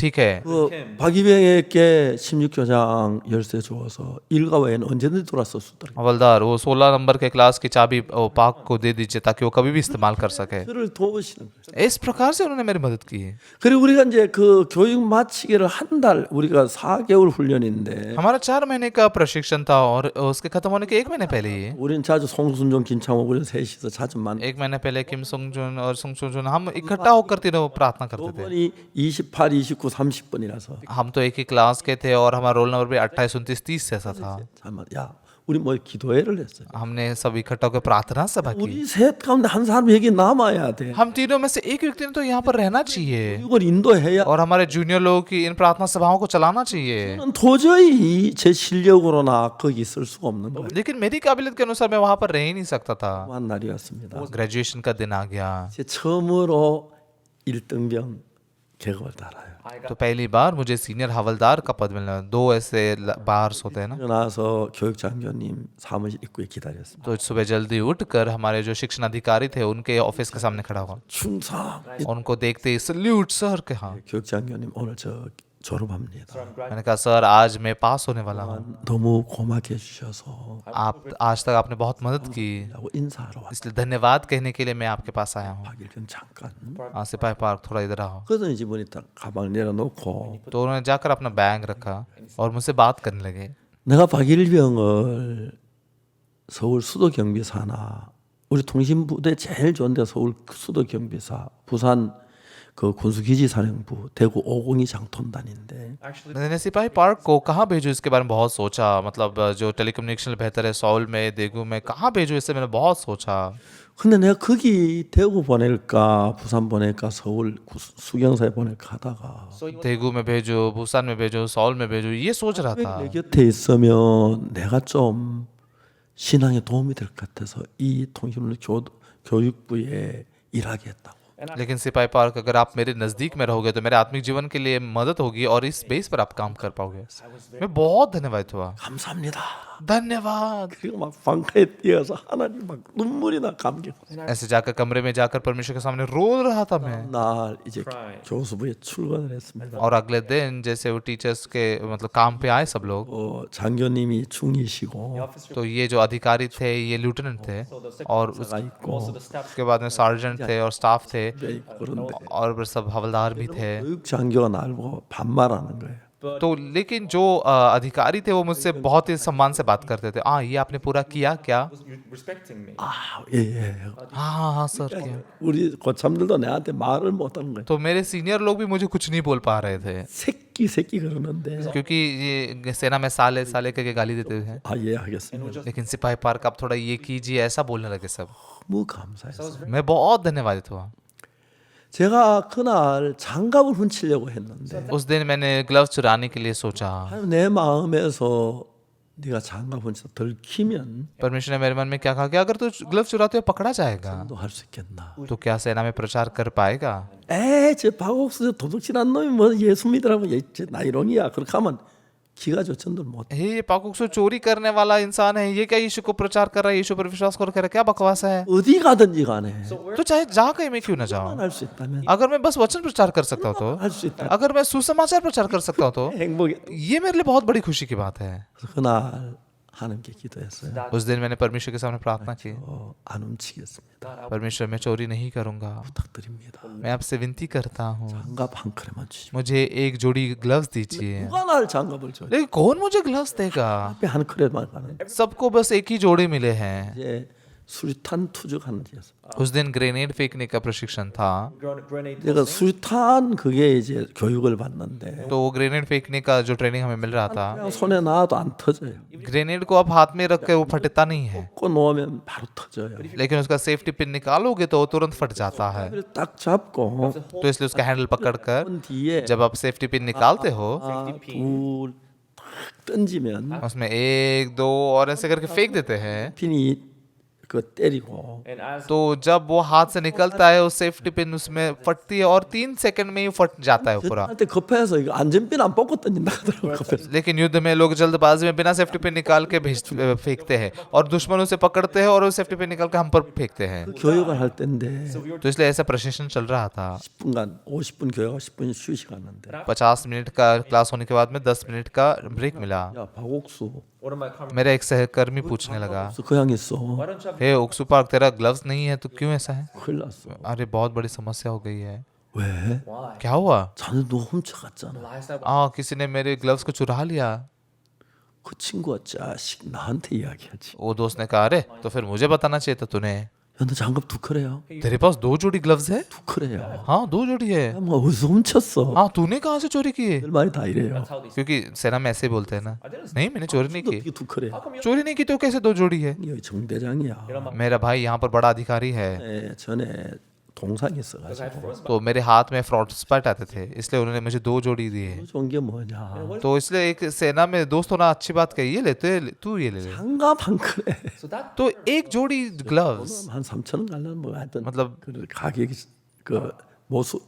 ठीक है। 그 박이병에게 16교장 열쇠 주어서 일과 외에는 언제든지 돌아서 수더라. हवलदार वो 16 नंबर के क्लास की चाबी वो पाक को दे दीजिए ताकि वो कभी भी इस्तेमाल कर सके। 저를 도우시는 거예요. इस प्रकार से उन्होंने मेरी मदद की है। 그리고 우리가 이제 그 교육 마치기를 한 달, 우리가 4개월 훈련인데 हमारा 4 महीने का प्रशिक्षण था और उसके खत्म होने के 1 महीने पहले ही, 우리는 자주 송순종, 김창호 우리 셋이서 자주 만 1 महीने पहले किम सुंग जुन और सुंग सो जुन हम इकट्ठा होकर तीनों प्रार्थना करते थे। 5번이 28, 29, 30번이라서 हम तो एक ही क्लास के थे और हमारा रोल नंबर भी 28, 29, 30 जैसा था। 잠깐 야 우리 뭐 기도회를 했어요. हमने सब इकट्ठा होकर प्रार्थना सभा की। 우리 셋 가운데 한 사람이 여기 남아야 돼. हम तीनों में से एक व्यक्ति ने तो यहाँ पर रहना चाहिए 이걸 인도해야 और हमारे जूनियर लोगों की इन प्रार्थना सभाओं को चलाना चाहिए। 저는 도저히 제 실력으로나 거기 있을 수가 없는 거예요. लेकिन मेरी काबिलियत के अनुसार मैं वहां पर रह ही नहीं सकता था। 한 날이었습니다. ग्रेजुएशन का दिन आ गया 제 처음으로 1등병 계급을 달아요. तो पहली बार मुझे सीनियर हवलदार का पद मिला। 2 ऐसे बार होते हैं ना। 일어나서 교육장교님 사무실 입구에 기다렸습니다. तो सुबह जल्दी उठकर हमारे जो शिक्षण अधिकारी थे उनके ऑफिस के सामने खड़ा हुआ 충성. और उनको देखते ही सल्यूट सर के। हाँ, 교육장교님 오늘 저 졸업합니다. मैंने कहा सर आज मैं पास होने वाला हूँ। 너무 고맙게 해주셔서 आप आज तक आपने बहुत मदद की, 하고 인사하러 왔어요. इसलिए धन्यवाद कहने के लिए मैं आपके पास आया हूँ। 박일근 잠깐. सिपाही पार्क थोड़ा इधर आओ। 그러더니 이분이 딱 가방을 내려놓고 तो उन्होंने जाकर अपना बैग रखा और मुझसे बात करने लगे। 내가 박일병을 서울 수도경비사나 우리 통신부대 제일 좋은 데 서울 수도경비사, 부산 그 군수기지사령부, 대구 502 장톤단인데 मैंने सिपाही पार्क को कहाँ भेजूँ इसके बारे में बहुत सोचा। मतलब जो टेलीकम्युनिकेशन बेहतर है सौल में, देगू में, कहाँ भेजूँ इससे मैंने बहुत सोचा। 근데 내가 거기 대구 보낼까 부산 보낼까 서울 수경사에 보낼까 하다가 देगू में भेजो, भूसान में भेजो, सौल में भेजो, ये सोच रहा था। 내 곁에 있으면 내가 좀 신앙에 도움이 될 것 같아서 이 통신물 교육부에 일하겠다고. लेकिन सिपाही पार्क अगर आप मेरे नज़दीक में रहोगे तो मेरे आत्मिक जीवन के लिए मदद होगी और इस बेस पर आप काम कर पाओगे। मैं बहुत धन्यवाद हुआ। 감사합니다. धन्यवाद। 그리고 막 방가에 뛰어서 하나님 막 눈물이 나 감격. ऐसे जाकर कमरे में जाकर परमेश्वर के सामने रो रहा था मैं। 날 이제 교수부에 출근을 했습니다. और अगले दिन जैसे वो टीचर्स के मतलब काम पे आए सब लोग, 장교님이 중이시고 तो ये जो अधिकारी थे ये लेफ्टिनेंट थे और उसके बाद में सार्जेंट थे और स्टाफ थे 그런데 और फिर सब हवलदार भी थे। 교육 장교가 날 보고 반말하는 거예요. तो लेकिन जो अधिकारी थे वो मुझसे बहुत ही सम्मान से बात करते थे। ये आपने पूरा किया क्या? 아, 예. हाँ हाँ सर किया। 우리 고참들도 내한테 말을 못 하는 거예요. तो मेरे सीनियर लोग भी मुझे कुछ नहीं बोल पा रहे थे 새끼 그러는데 क्योंकि ये सेना में साले साले करके गाली देते थे। 아, 예, 하겠습니다. लेकिन सिपाही पार्क आप थोड़ा ये कीजिए ऐसा बोलने लगे सब। 너무 감사했어요. मैं बहुत धन्यवादित हुआ। 제가 그날 장갑을 훔치려고 했는데 उस दिन मैंने ग्लव्स चुराने के लिए सोचा। 내 마음에서 네가 장갑 훔쳐 들키면 परमेश्वर ने मेरे मन में क्या कहा कि अगर तू ग्लव्स चुराते हुए पकड़ा जाएगा 너 할 수 있겠나? तो क्या सेना में प्रचार कर पाएगा? 저 박옥수 도둑질한 놈이 뭐 예수 믿으라고 나이롱이야. 그렇게 하면 기가 조천들 못. ये पाकुक्सु चोरी करने वाला इंसान है, ये क्या यीशु को प्रचार कर रहा है, यीशु पर विश्वास कर रहा है, क्या बकवास है। 어디 가든지 간에 तो चाहे जहाँ कहीं मैं क्यों ना जाऊँ, 할수 있다면 अगर मैं बस वचन प्रचार कर सकता हूँ तो, 할 수 있다. अगर मैं सुसमाचार प्रचार कर सकता हूँ तो 행복이. ये मेरे लिए बहुत बड़ी खुशी की बात है। 그래서 그날 하나님께 기도했어요. उस दिन मैंने परमेश्वर के सामने प्रार्थना की, 안 훔치겠습니다. परमेश्वर मैं चोरी नहीं करूंगा, 부탁드립니다. मैं आपसे विनती करता हूँ 장갑 한 컬에만 주시면. मुझे एक जोड़ी ग्लव्स दीजिए। 누가 날 장갑을 줘? लेकिन कौन मुझे ग्लव्स देगा? 앞에 한 컬에만 가는. सबको बस एक ही जोड़े मिले हैं। 이제 수류탄 투적하는 데였어. उस दिन ग्रेनेड फेंकने का प्रशिक्षण था, 내가 수류탄 그게 이제 교육을 받는데 तो वो ग्रेनेड फेंकने का जो ट्रेनिंग हमें मिल रहा था, 그냥 손에 놔도 안 터져요. ग्रेनेड को आप हाथ में रख के वो फटता नहीं है, 꽂고 놓으면 바로 터져요. लेकिन उसका सेफ्टी पिन निकालोगे तो वो तुरंत फट जाता है। 그래서 딱 잡고 तो इसलिए उसका हैंडल पकड़कर 그 뒤에 जब आप सेफ्टी पिन निकालते हो 둘딱 던지면 उसमें 1 2 और ऐसे करके फेंक देते हैं, 핀이 그 때리고 तो जब वो हाथ से निकलता है उस सेफ्टी पिन उसमें फटती है और 3 सेकंड में ही फट जाता है पूरा। 할 때 급해서 이거 안전핀 안 뽑고 던진다 하더라고 급해서. लेकिन युद्ध में लोग जल्दबाजी में बिना सेफ्टी पिन निकाल के फेंकते हैं और दुश्मन उसे पकड़ते हैं और वो सेफ्टी पिन निकाल के हम पर फेंकते हैं। 교육을 할 때인데 तो इसलिए ऐसा प्रशिक्षण चल रहा था। 10분간 50분 교육하고 10분 휴식 하는데 50 मिनट का क्लास होने के बाद में 10 मिनट का ब्रेक मिला। 야 박옥수 मेरा एक सहकर्मी पूछने लगा, 고향 있어 हे ओक्सू पार्क तेरा ग्लव्स नहीं है तो क्यों ऐसा है? 큰일 났어. अरे बहुत बड़ी समस्या हो गई है। 왜? क्या हुआ? 자네 너 훔쳐갔잖아. किसी ने मेरे ग्लव्स को चुरा लिया। 그 친구가 자식 나한테 이야기하지. वो दोस्त ने कहा, अरे तो फिर मुझे बताना चाहिए था तूने। 야 너 장갑 2컬이야? तेरे पास 2 जोड़ी ग्लव्स है? 2컬이야. हाँ 2 जोड़ी है। 야 뭐 어디서 훔쳤어? हाँ तूने कहाँ से चोरी की? 늘 말이 다 이래요. क्योंकि सेना में ऐसे बोलते हैं ना। नहीं मैंने चोरी नहीं 너 की। 이게 2컬이야? चोरी नहीं की तो कैसे 2 जोड़ी है? 여기 정대장이야. मेरा भाई यहाँ पर बड़ा अधिकारी है। 전에 동상이 있어가지고 तो मेरे हाथ में फ्रॉड स्पॉट आते थे इसलिए उन्होंने मुझे 2 जोड़ी दी है। 좋은 게 뭐냐? तो इसलिए एक सेना में दोस्त होना अच्छी बात कही, ये ले तू ये ले ले। 장갑 한 컬에 तो एक जोड़ी ग्लव्स 한 3,000원 갈려는 뭐 하여튼 मतलब 그 가격이 그 모수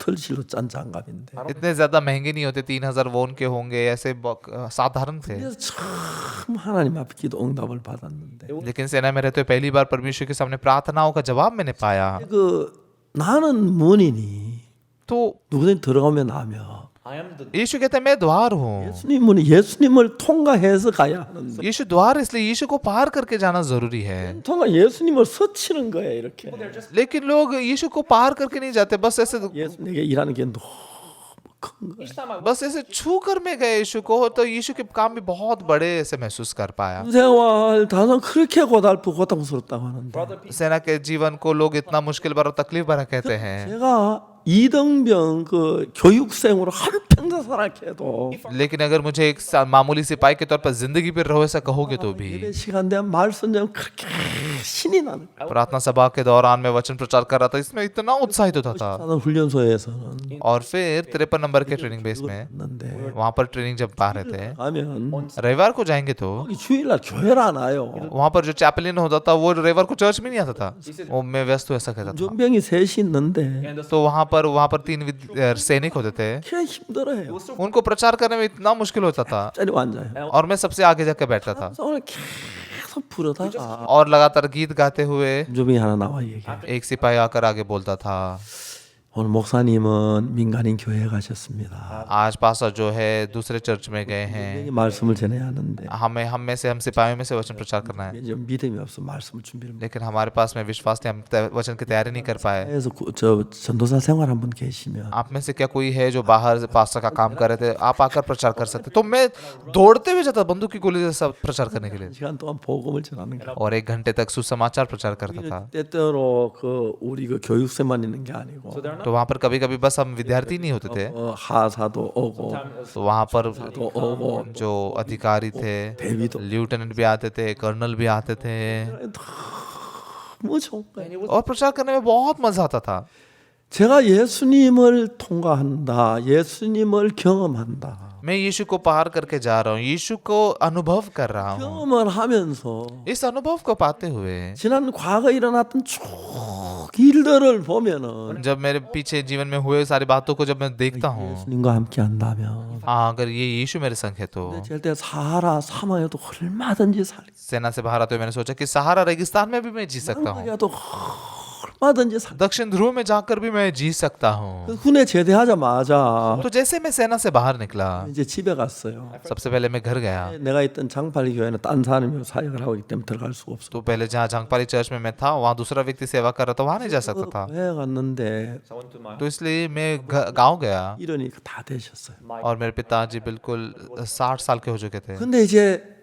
털실로 짠 장갑인데 इतने ज्यादा महंगे नहीं होते, 3000 वोन के होंगे, ऐसे साधारण थे। 그래서 참 하나님 앞에 기도 응답을 받았는데 लेकिन सेना में रहते हुए पहली बार परमेश्वर के सामने प्रार्थनाओं का जवाब मैंने पाया। 그 나는 문이니 तो 누구든지 들어가면 나면 यीशु कहते हैं मैं द्वार हूँ। 예수님은 예수님을 통과해서 가야 하는데 यीशु द्वार इसलिए यीशु को पार करके जाना जरूरी है। 통과 예수님을 스치는 거야 이렇게 लेकिन लोग यीशु को पार करके नहीं जाते, बस ऐसे 예수님에게 일하는 게 너무 큰 거야 बस ऐसे छू कर में गए यीशु को, तो यीशु के काम भी बहुत बड़े ऐसे महसूस कर पाया। 생활 다소 그렇게 고통스럽다고 하는데 सेना के जीवन को लोग इतना मुश्किल भरा तकलीफ भरा कहते हैं। 제가 이등병 그 교육생으로 하루 평생 살아도 लेकिन अगर मुझे एक मामूली सिपाही के तौर पर जिंदगी पर रहो ऐसा कहोगे तो भी 예배 시간 되면 말씀 좀 그렇게 신이 나는 거야. प्रार्थना सभा के दौरान मैं वचन प्रचार कर रहा था, इसमें इतना उत्साहित होता था। 나는 훈련소에서는 और फिर 53 नंबर के ट्रेनिंग बेस में 했는데 वहां पर ट्रेनिंग जब पा रहे थे, 가면 रविवार को जाएंगे तो 거기 주일날 교회를 안 와요. वहां पर जो चैपलिन होता था वो रविवार को चर्च में नहीं आता था। वो मैं व्यस्त हूँ ऐसा कहता था। 전병이 셋이 있는데 तो वहां पर 3 सैनिक होते थे, 그냥 힘들어요. उनको प्रचार करने में इतना मुश्किल होता था 짜리 앉아요. और मैं सबसे आगे जाकर बैठता था 오늘 계속 부르다가 और लगातार गीत गाते हुए 좀이 하나 나와 얘기해. एक सिपाही आकर आगे बोलता था, 오늘 목사님은 민간인 교회에 가셨습니다. आज पास्टर जो है दूसरे चर्च में गए हैं, 이 말씀을 전해야 하는데 हम सिपाहियों में से वचन प्रचार करना है, 좀 믿음이 없어 말씀을 준비를 못. लेकिन हमारे पास में विश्वास नहीं, हम वचन की तैयारी नहीं कर पाए। 그래서 저 전도사 생활 한분 계시면 आप में से क्या कोई है जो बाहर पास्टर का काम कर रहे थे, आप आकर प्रचार कर सकते? तो मैं दौड़ते हुए जाता बंदूक की गोली जैसा प्रचार करने के लिए 시간 동안 복음을 전하는 거. और 1 घंटे तक सुसमाचार प्रचार करता था। 때때로 그 우리 그 교육생만 있는 게 아니고 तो वहाँ पर कभी कभी बस हम विद्यार्थी नहीं होते थे, 하사도 오고 तो वहाँ पर 또 오고 जो अधिकारी थे, 대위도 लेफ्टिनेंट भी आते थे, कर्नल भी आते थे 너무 좋은 거예요. और प्रचार करने में बहुत मजा आता था। 제가 예수님을 통과한다. 예수님을 경험한다. मैं यीशु को पार करके जा रहा हूँ, यीशु को अनुभव कर रहा हूँ। 경험을 하면서 इस अनुभव को पाते हुए 지난 과거에 일어났던 쭉 일들을 보면은 जब मेरे पीछे जीवन में हुए सारी बातों को जब मैं देखता हूँ, 예수님과 함께 한다면 अगर ये यीशु मेरे संग है तो 절대 사하라 사막에도 얼마든지 살 सेना से बाहर आते हुए मैंने सोचा कि सहारा रेगिस्तान में भी मैं जी सकता हूँ, 땅속에도 얼마든지 살 दक्षिण ध्रुव में जाकर भी मैं जी सकता हूँ। 군에 제대하자마자 तो जैसे मैं सेना से बाहर निकला, 이제 집에 갔어요. सबसे पहले मैं घर गया। 내가 있던 장팔리 교회는 딴 사람이 사역을 하고 있기 때문에 들어갈 수가 없어. तो पहले जहाँ झांगपाली चर्च में मैं था वहाँ दूसरा व्यक्ति सेवा कर रहा था, वहाँ नहीं जा सकता था। 교회 갔는데 तो इसलिए मैं गांव गया 이러니 다 되셨어요. और मेरे पिताजी बिल्कुल 60 साल के हो चुके थे, 근데 이제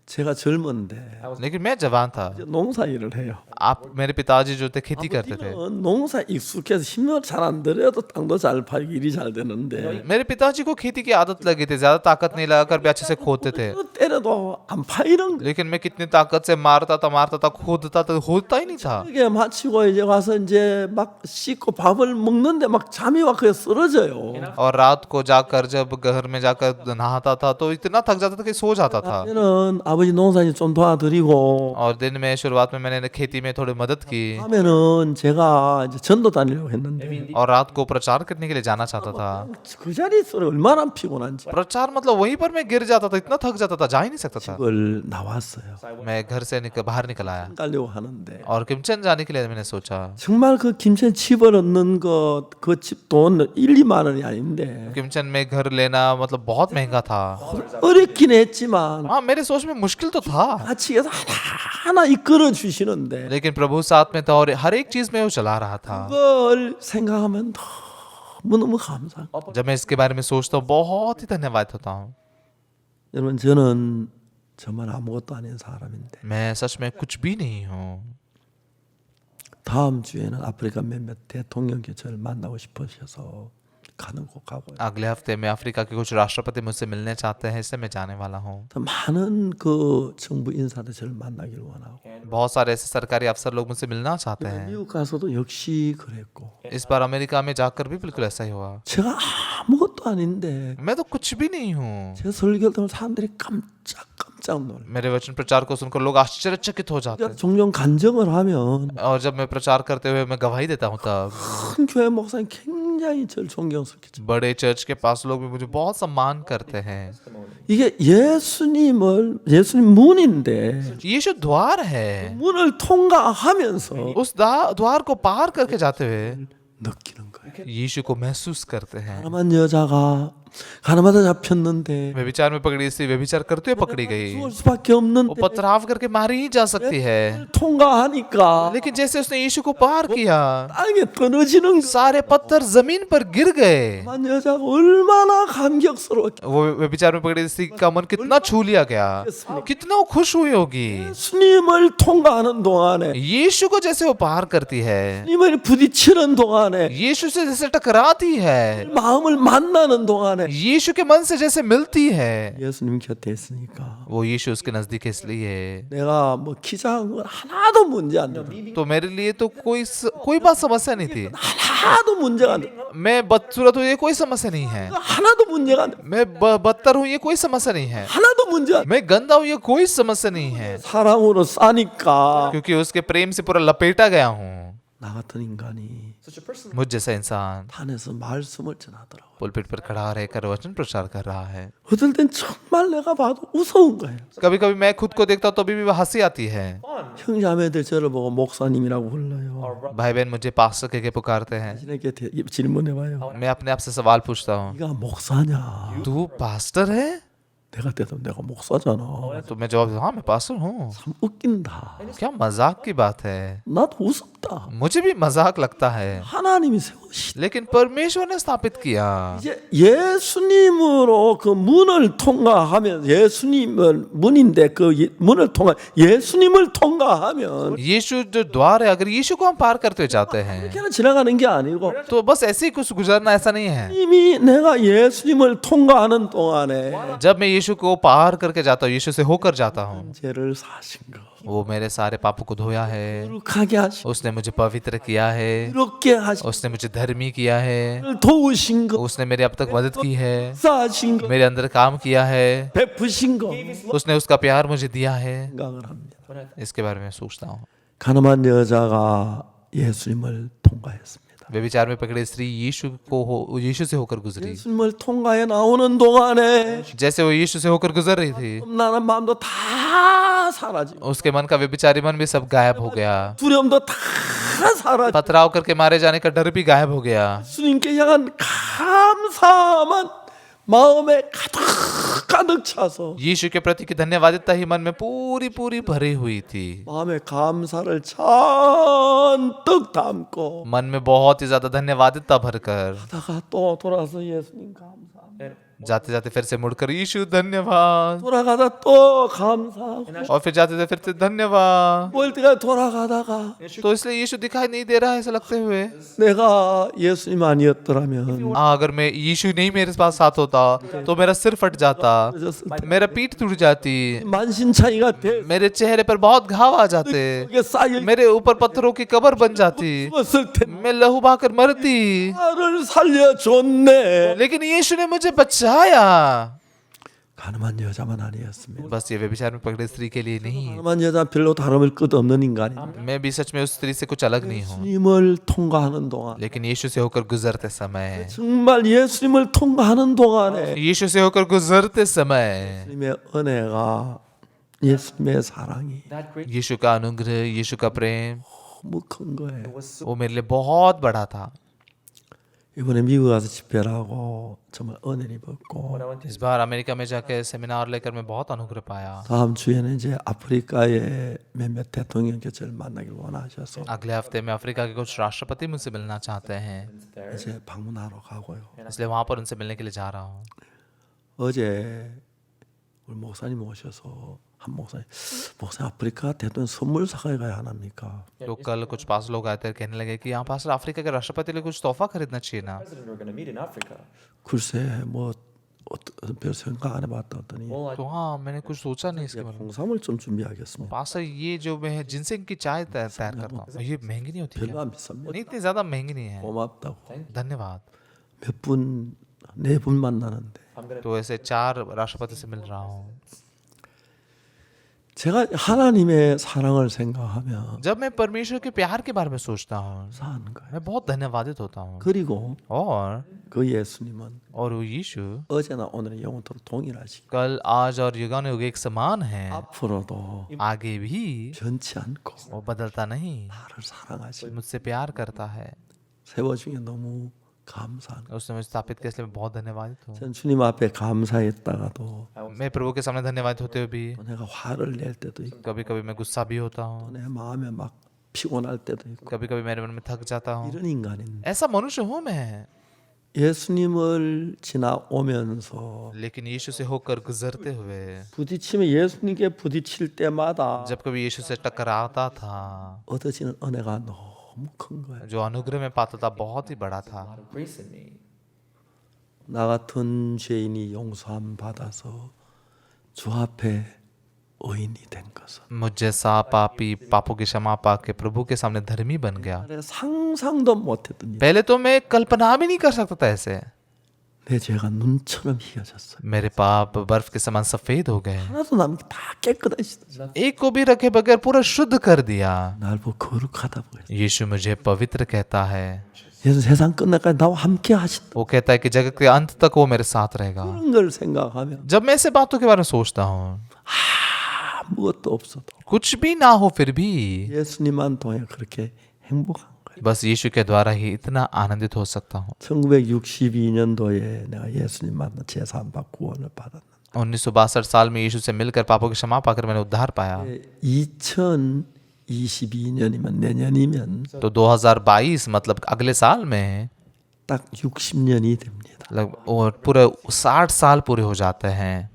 제가 젊은데 लेकिन मैं जवान था। 이제 농사 일을 해요. आप मेरे पिताजी जो थे खेती करते थे। 농사 익숙해서 힘을 잘 안 들여도 땅도 잘 팔고 일이 잘 되는데 मेरे पिताजी को खेती की आदत लगी थी, ज्यादा ताकत नहीं लगाकर भी अच्छे से खोदते थे, 때려도 안 파이는 거. लेकिन मैं कितनी ताकत से मारता था खोदता था, होता ही नहीं था। 이게 마치고 이제 와서 이제 막 씻고 밥을 먹는데 막 잠이 와 그냥 쓰러져요. और रात को जाकर जब घर में जाकर नहाता था तो इतना थक जाता था कि सो जाता था। 저는 아버지 농사일 좀 도와드리고 और दिन में शुरुआत में मैंने खेती में थोड़ी मदद की 하면은 제가 이제 전도 다니려고 했는데 और रात को प्रचार करने के लिए जाना चाहता था। 그 자리에 있어서 얼마나 피곤한지 प्रचार मतलब वहीं पर मैं गिर जाता था, इतना थक जाता था, जा ही नहीं सकता था। 그걸 나왔어요. मैं घर से बाहर निकल आया 가려고 하는데 और किमचन जाने के लिए मैंने सोचा। 정말 그 김천 집을 얻는 것 그 집 돈 1, 2만 원이 아닌데 किमचन में घर लेना मतलब बहुत महंगा था। 어렵긴 했지만 हाँ, मेरे सोच में मुश्किल तो था, 같이 해서 하나 이끌어 주시는데 लेकिन प्रभु साथ में था और हर एक चीज में वो चला रहा था। 그걸 생각하면 너무너무 감사. जब मैं इसके बारे में सोचता हूँ बहुत ही धन्यवाद होता हूँ। 여러분 저는 정말 아무것도 아닌 사람인데 मैं सच में कुछ भी नहीं हूँ। 다음 주에는 아프리카 몇몇 대통령 교체를 만나고 싶으셔서 가는 곳 가고요. अगले हफ्ते में अफ्रीका के कुछ राष्ट्रपति मुझसे मिलने चाहते हैं, इससे मैं जाने वाला हूँ। 더 많은 그 정부 인사들 저를 만나길 원하고 बहुत सारे ऐसे सरकारी अफसर लोग मुझसे मिलना चाहते हैं। 미국 가서도 역시 그랬고 इस बार अमेरिका में जाकर भी बिल्कुल ऐसा ही हुआ। 제가 아무것도 아닌데 मैं तो कुछ भी नहीं हूँ। 제 설교 때문에 사람들이 깜짝 놀라요. मेरे वचन प्रचार को सुनकर लोग आश्चर्यचकित हो जाते हैं। 종종 간증을 하면 और जब मैं प्रचार करते हुए मैं गवाही देता हूँ तब 큰 교회 목사님 굉장히 저를 존경스럽게 बड़े चर्च के पास लोग भी मुझे बहुत सम्मान करते हैं। 이게 예수님 문인데 यीशु द्वार है, 문을 통과하면서 उस द्वार को पार करके जाते हुए 느끼는 거예요. यीशु को महसूस करते हैं। 가나만 여자가 가나마다 잡혔는데 व्यभिचार में पकड़ी थी, व्यभिचार करते हुए पकड़ी गई। 죽을 수밖에 वो 없는데 पथराव करके मारी ही जा सकती है, 통과하니까 लेकिन जैसे उसने यीशु को पार किया 땅에 떨어지는 सारे पत्थर जमीन पर गिर गए। 가나만 여자가 얼마나 감격스러웠게 वो व्यभिचार में पकड़ी स्त्री का मन कितना छू लिया गया, कितना वो खुश हुई होगी। 예수님을 통과하는 동안에 यीशु को जैसे वो पार करती है, 예수님을 부딪히는 동안에 यीशु से जैसे टकराती है, 마음을 만나는 동안에 यीशु के मन से जैसे मिलती है। 예수님 곁에 있으니까 वो यीशु उसके नजदीक है, इसलिए 내가 뭐 키 작은 건 하나도 문제 안 돼. तो मेरे लिए तो कोई बात समस्या नहीं थी। 하나도 문제가 안 돼. मैं बदसूरत हूँ ये कोई समस्या नहीं है, 하나도 문제가 안 돼. मैं बदतर हूँ ये कोई समस्या नहीं है, 하나도 문제 안 돼. मैं गंदा हूँ ये कोई समस्या नहीं है, 사랑으로 싸니까 क्योंकि उसके प्रेम से पूरा लपेटा गया हूँ। 나 같은 인간이 मुझ जैसा इंसान 탄에서 말씀을 전하더라고요. पुलपिट पर खड़ा रहकर वचन प्रचार कर रहा है। 어떨 땐 정말 내가 봐도 무서운 거예요. कभी कभी मैं खुद को देखता हूँ तो भी हंसी आती है। 형제자매들 저를 보고 목사님이라고 불러요. भाई बहन मुझे पास्टर कह के पुकारते हैं। 이렇게 질문해봐요. मैं अपने आप से सवाल पूछता हूँ, 네가 목사냐? तू पास्टर है? 내가 대답 내가 목사잖아. तो मैं जवाब देता हूँ, हाँ मैं पास्टर हूँ। 참 웃긴다. क्या मजाक की बात है, 나도 우습다. मुझे भी मजाक लगता है, 하나님이 세우시. लेकिन परमेश्वर ने स्थापित किया। 이제 예수님으로 그 문을 통과하면 예수님은 문인데 그 문을 통과 예수님을 통과하면 यीशु जो द्वार है, अगर यीशु को हम पार करते जाते हैं 그냥 지나가는 게 아니고 तो बस ऐसे ही कुछ गुजरना ऐसा नहीं है। 이미 내가 예수님을 통과하는 동안에 जब मैं यीशु को पार करके जाता हूँ, यीशु से होकर जाता हूँ, 죄를 사신 거 वो मेरे सारे पापों को धोया है, 거룩하게 하신 उसने मुझे पवित्र किया है, 이렇게 하신 उसने मुझे धर्मी किया है, 도우신 거 उसने मेरे अब तक मदद की है, 사신 거 मेरे अंदर काम किया है, 베푸신 거 उसने उसका प्यार मुझे दिया है। 생각을 합니다. इसके बारे में सोचता हूँ। 가늠한 여자가 예수님을 통과했습니다. व्यभिचार में पकड़े स्त्री यीशु से होकर गुजरी। 예수님을 통과해 나오는 동안에 जैसे वो यीशु से होकर गुजर रही थी, 나는 마음도 다 사라지고 उसके मन का व्यभिचारी मन भी सब गायब हो गया। 두려움도 다 사라지고 पथराव करके मारे जाने का डर भी गायब हो गया। 예수님께 향한 감사만 마음에 가득 차서 यीशु के प्रति की धन्यवादिता ही मन में पूरी पूरी भरी हुई थी। 마음에 감사를 잔뜩 담고 मन में बहुत ही ज्यादा धन्यवादिता भरकर 하다가 또 돌아서 예수님 감사합니다. जाते जाते फिर से मुड़कर यीशु धन्यवाद, 돌아가다 또 감사하고 और फिर जाते जाते फिर से धन्यवाद। 볼 때가 돌아가다가 तो इसलिए यीशु दिखाई नहीं दे रहा है ऐसा लगते हुए। 내가 예수님 아니었더라면 अगर मैं यीशु नहीं मेरे पास साथ होता तो मेरा सिर फट जाता, मेरा पीठ टूट जाती, 만신창이가 돼 मेरे चेहरे पर बहुत घाव आ जाते, 속에 쌓여 मेरे ऊपर पत्थरों की कब्र बन जाती, 죽었을 때 मैं लहू बहाकर मरती। 나를 살려줬네. लेकिन यीशु ने मुझे बचाया। 가늠한 여자만 아니었습니다. बस ये व्यभिचार में पकड़े स्त्री के लिए नहीं, 가늠한 여자 별로 다름을 것 없는 इं간입니다. मैं भी सच में उस स्त्री से कुछ अलग नहीं हूँ, 예수님을 통과하는 동안 लेकिन यीशु से होकर गुजरते समय, 정말 예수님을 통과하는 동안에 यीशु से होकर गुजरते समय 예수님의 은혜가 예수님의 사랑이 यीशु का अनुग्रह, यीशु का प्रेम 너무 큰 거예요. वो मेरे लिए बहुत बड़ा था। 이번에 미국 가서 집회를 하고 정말 은혜를 입었고 इस बार अमेरिका में जाकर सेमिनार लेकर मैं बहुत अनुग्रह पाया। 다음 주에는 이제 아프리카의 몇몇 대통령 교체를 만나길 원하셔서 अगले हफ्ते में अफ्रीका के कुछ राष्ट्रपति मुझसे मिलना चाहते हैं, 이제 방문하러 가고요. इसलिए वहां पर उनसे मिलने के लिए जा रहा हूँ। 어제 우리 목사님 오셔서 한 목사님 아프리카 대통령 선물 사가야 가야 합니까? तो कल कुछ पास लोग आए थे, कहने लगे कि यहाँ पास अफ्रीका के राष्ट्रपति के लिए कुछ तोहफा खरीदना चाहिए ना। President we're going to meet in Africa. 글쎄 뭐 별 생각 안 해봤다 했더니 तो हाँ, मैंने कुछ सोचा नहीं इसके बारे में। 홍삼을 좀 준비하겠습니다. पास ये जो मैं है जिनसे इनकी चाय तैयार करता हूँ, ये महंगी नहीं होती 별로 क्या? 안 비쌉니다. नहीं, इतनी ज्यादा महंगी नहीं है। 고맙다고. धन्यवाद। 몇 분, 네 분 만나는데 तो ऐसे 4 राष्ट्रपति से मिल रहा हूँ। 제가 하나님의 사랑을 생각하면 जब मैं परमेश्वर के प्यार के बारे में सोचता हूँ, 사는 거예요. मैं बहुत धन्यवादित होता हूँ। 그리고 और 그 예수님은 वो यीशु 어제나 오늘의 영원토록 동일하시고 कल, आज और युगानुयुग एक समान है, 앞으로도 आगे भी 변치 않고 वो बदलता नहीं, 나를 사랑하시고 मुझसे प्यार करता है। 세워중에 너무 감사한 거예요. उसने मुझे स्थापित किया, इसलिए मैं बहुत धन्यवादित हूँ। 전 주님 앞에 감사했다가도 मैं प्रभु के सामने धन्यवादित होते हुए भी 또 내가 화를 낼 때도 있고 कभी कभी मैं गुस्सा भी होता 또 हूँ, 내 마음에 막 피곤할 때도 있고 कभी कभी मेरे मन में थक जाता हूँ। 이런 인간인데 ऐसा मनुष्य हूँ मैं, 예수님을 지나오면서 लेकिन यीशु से होकर गुजरते हुए 부딪히면 예수님께 부딪힐 때마다 जब कभी यीशु से टकराता था, 얻어지는 은혜가 너무 큰 거예요. जो अनुग्रह में पाता था बहुत ही बड़ा था। A lot of grace in me. 나 같은 죄인이 용서함 받아서 주 앞에 의인이 된 것은 मुझ जैसा पापी पापों की क्षमा पाके प्रभु के सामने धर्मी बन गया। 내가 상상도 못했던 일. पहले तो मैं कल्पना भी नहीं कर सकता था ऐसे। 내 죄가 눈처럼 희어졌어요. मेरे पाप बर्फ के समान सफेद हो गए, 하나도 남게 다 깨끗해지더라. एक को भी रखे बगैर पूरा शुद्ध कर दिया। 날 보고 거룩하다고 했어. यीशु मुझे पवित्र कहता है। 예수 세상 끝날까지 나와 함께 하시다. वो कहता है कि जगत के अंत तक वो मेरे साथ रहेगा। 그런 걸 생각하면 जब मैं ऐसे बातों के बारे में सोचता हूँ, 아무것도 없어도 कुछ भी ना हो फिर भी 예수님만 통해 그렇게 행복한 거예요. बस यीशु के द्वारा ही इतना आनंदित हो सकता हूँ। 1962년도에 내가 예수님 만나 제3박 구원을 받았는데 1962 साल में यीशु से मिलकर पापों की क्षमा पाकर मैंने उद्धार पाया। 2022년이면 내년이면 तो 2022 मतलब अगले साल में 딱 60년이 됩니다. और पूरे 60 साल पूरे हो जाते हैं।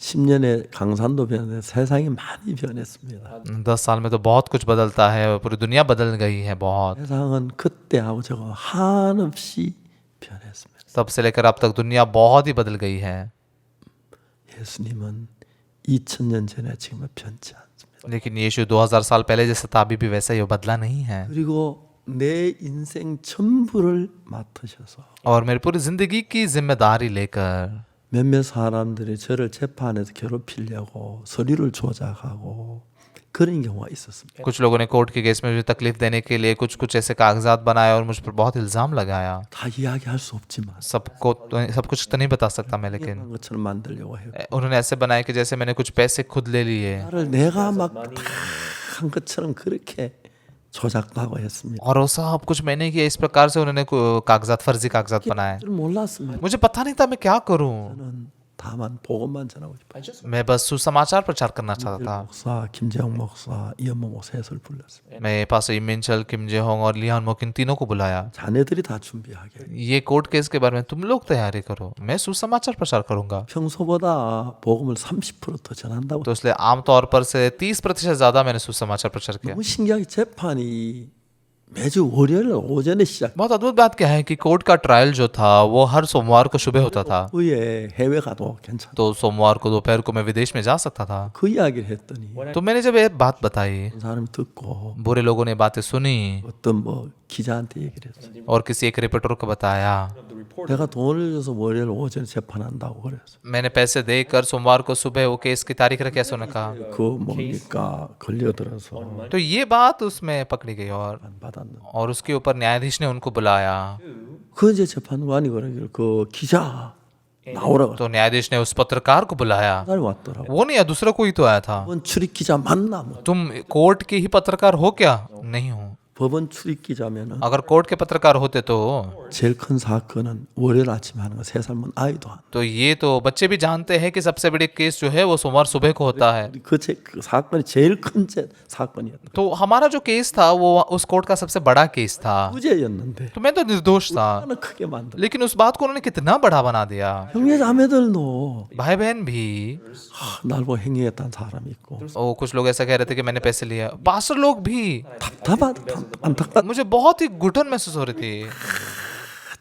10년에 강산도 변해 세상이 많이 변했습니다. 10 साल में तो बहुत कुछ बदलता है, पूरी दुनिया बदल गई है बहुत। 세상은 그때하고 저거 한없이 변했습니다. तब से लेकर अब तक दुनिया बहुत ही बदल गई है। 예수님은 2000년 전에 지금은 변치 않습니다. लेकिन यीशु 2000 साल पहले जैसा था अभी भी वैसा ही वो बदला नहीं है। 그리고 내 인생 전부를 맡으셔서 और मेरी पूरी जिंदगी की जिम्मेदारी लेकर 몇몇 사람들이 저를 재판에서 괴롭히려고 서류를 조작하고 그런 경우가 있었습니다. कुछ लोगों ने कोर्ट के केस में मुझे तकलीफ देने के लिए कुछ कुछ ऐसे कागजात बनाए और मुझ पर बहुत इल्जाम लगाया। 다 이야기할 수 없지만 सब कुछ तो नहीं बता सकता मैं, लेकिन 그런 것처럼 만들려고 해요. उन्होंने ऐसे बनाया कि जैसे मैंने कुछ पैसे खुद ले लिए 나를 내가 막 한 것처럼 그렇게 조작하고 했습니다. और वो सब कुछ मैंने किया। इस प्रकार से उन्होंने कागजात, फर्जी कागजात बनाए। 저는 몰랐습니다. मुझे पता नहीं था मैं क्या करूं। 저는 다만 복음만 전하고 싶어요. I just मैं बस सुसमाचार प्रचार करना चाहता था। 목사, 김재영 목사, 이현모 목사 셋을 불렀어요. मैं पास इमिंचल, किम जे होंग और लियान मोक इन तीनों को बुलाया। 자네들이 다 준비하게. ये कोर्ट केस के बारे में तुम लोग तैयारी करो, मैं सुसमाचार प्रचार करूंगा। 평소보다 복음을 30%더 전한다고. तो इसलिए आमतौर पर से 30% ज्यादा मैंने सुसमाचार प्रचार किया। 너무 신기하게 재판이 매주 월요일 오전에 시작. बहुत अद्भुत बात क्या है कि कोर्ट का ट्रायल जो था वो हर सोमवार को सुबह होता था। 후에 해외 가도 괜찮아. तो सोमवार को दोपहर को मैं विदेश में जा सकता था। 그 이야기를 했더니 तो मैंने जब ये बात बताई, 사람이 듣고 बुरे लोगों ने बातें सुनी। 어떤 뭐 기자한테 얘기를 했어요. और किसी एक रिपोर्टर को बताया, The reporter 내가 돈을 줘서 월요일 오전에 재판한다고 그랬어. मैंने पैसे देकर सोमवार को सुबह वो केस की तारीख रखे, ऐसा उन्होंने कहा। 그 뭡니까 걸려들어서 तो ये बात उसमें पकड़ी गई और 안 받았는데 उसके ऊपर न्यायाधीश ने उनको बुलाया। 그 이제 재판관이 그러길 그 기자 나오라고 तो न्यायाधीश ने उस पत्रकार को बुलाया। 사람이 왔더라고. वो नहीं, या दूसरा कोई तो आया था। 법원 출입 기자 맞나? 뭐. तुम कोर्ट के ही पत्रकार हो क्या? नहीं हो। 법원 출입 기자면은 अगर कोर्ट के पत्रकार होते तो 제일 큰 사건은 월요일 아침에 하는 거 3살 아이도 안. तो ये तो बच्चे भी जानते हैं कि सबसे बड़ी केस जो है वो सोमवार सुबह को होता है। 그 사건이 제일 큰 사건이었다. तो हमारा जो केस था वो उस कोर्ट का सबसे बड़ा केस था। 무죄였는데 तो मैं तो निर्दोष था, 하나 크게 만들어. लेकिन उस बात को उन्होंने कितना बड़ा बना दिया। 형제 자매들도 भाई बहन भी, 날 보고 행위했다는 사람이 있고 ओ कुछ लोग ऐसा कह रहे थे कि मैंने पैसे लिया। पास्टर लोग भी, 안타깝다. मुझे बहुत ही घुटन महसूस हो रही थी,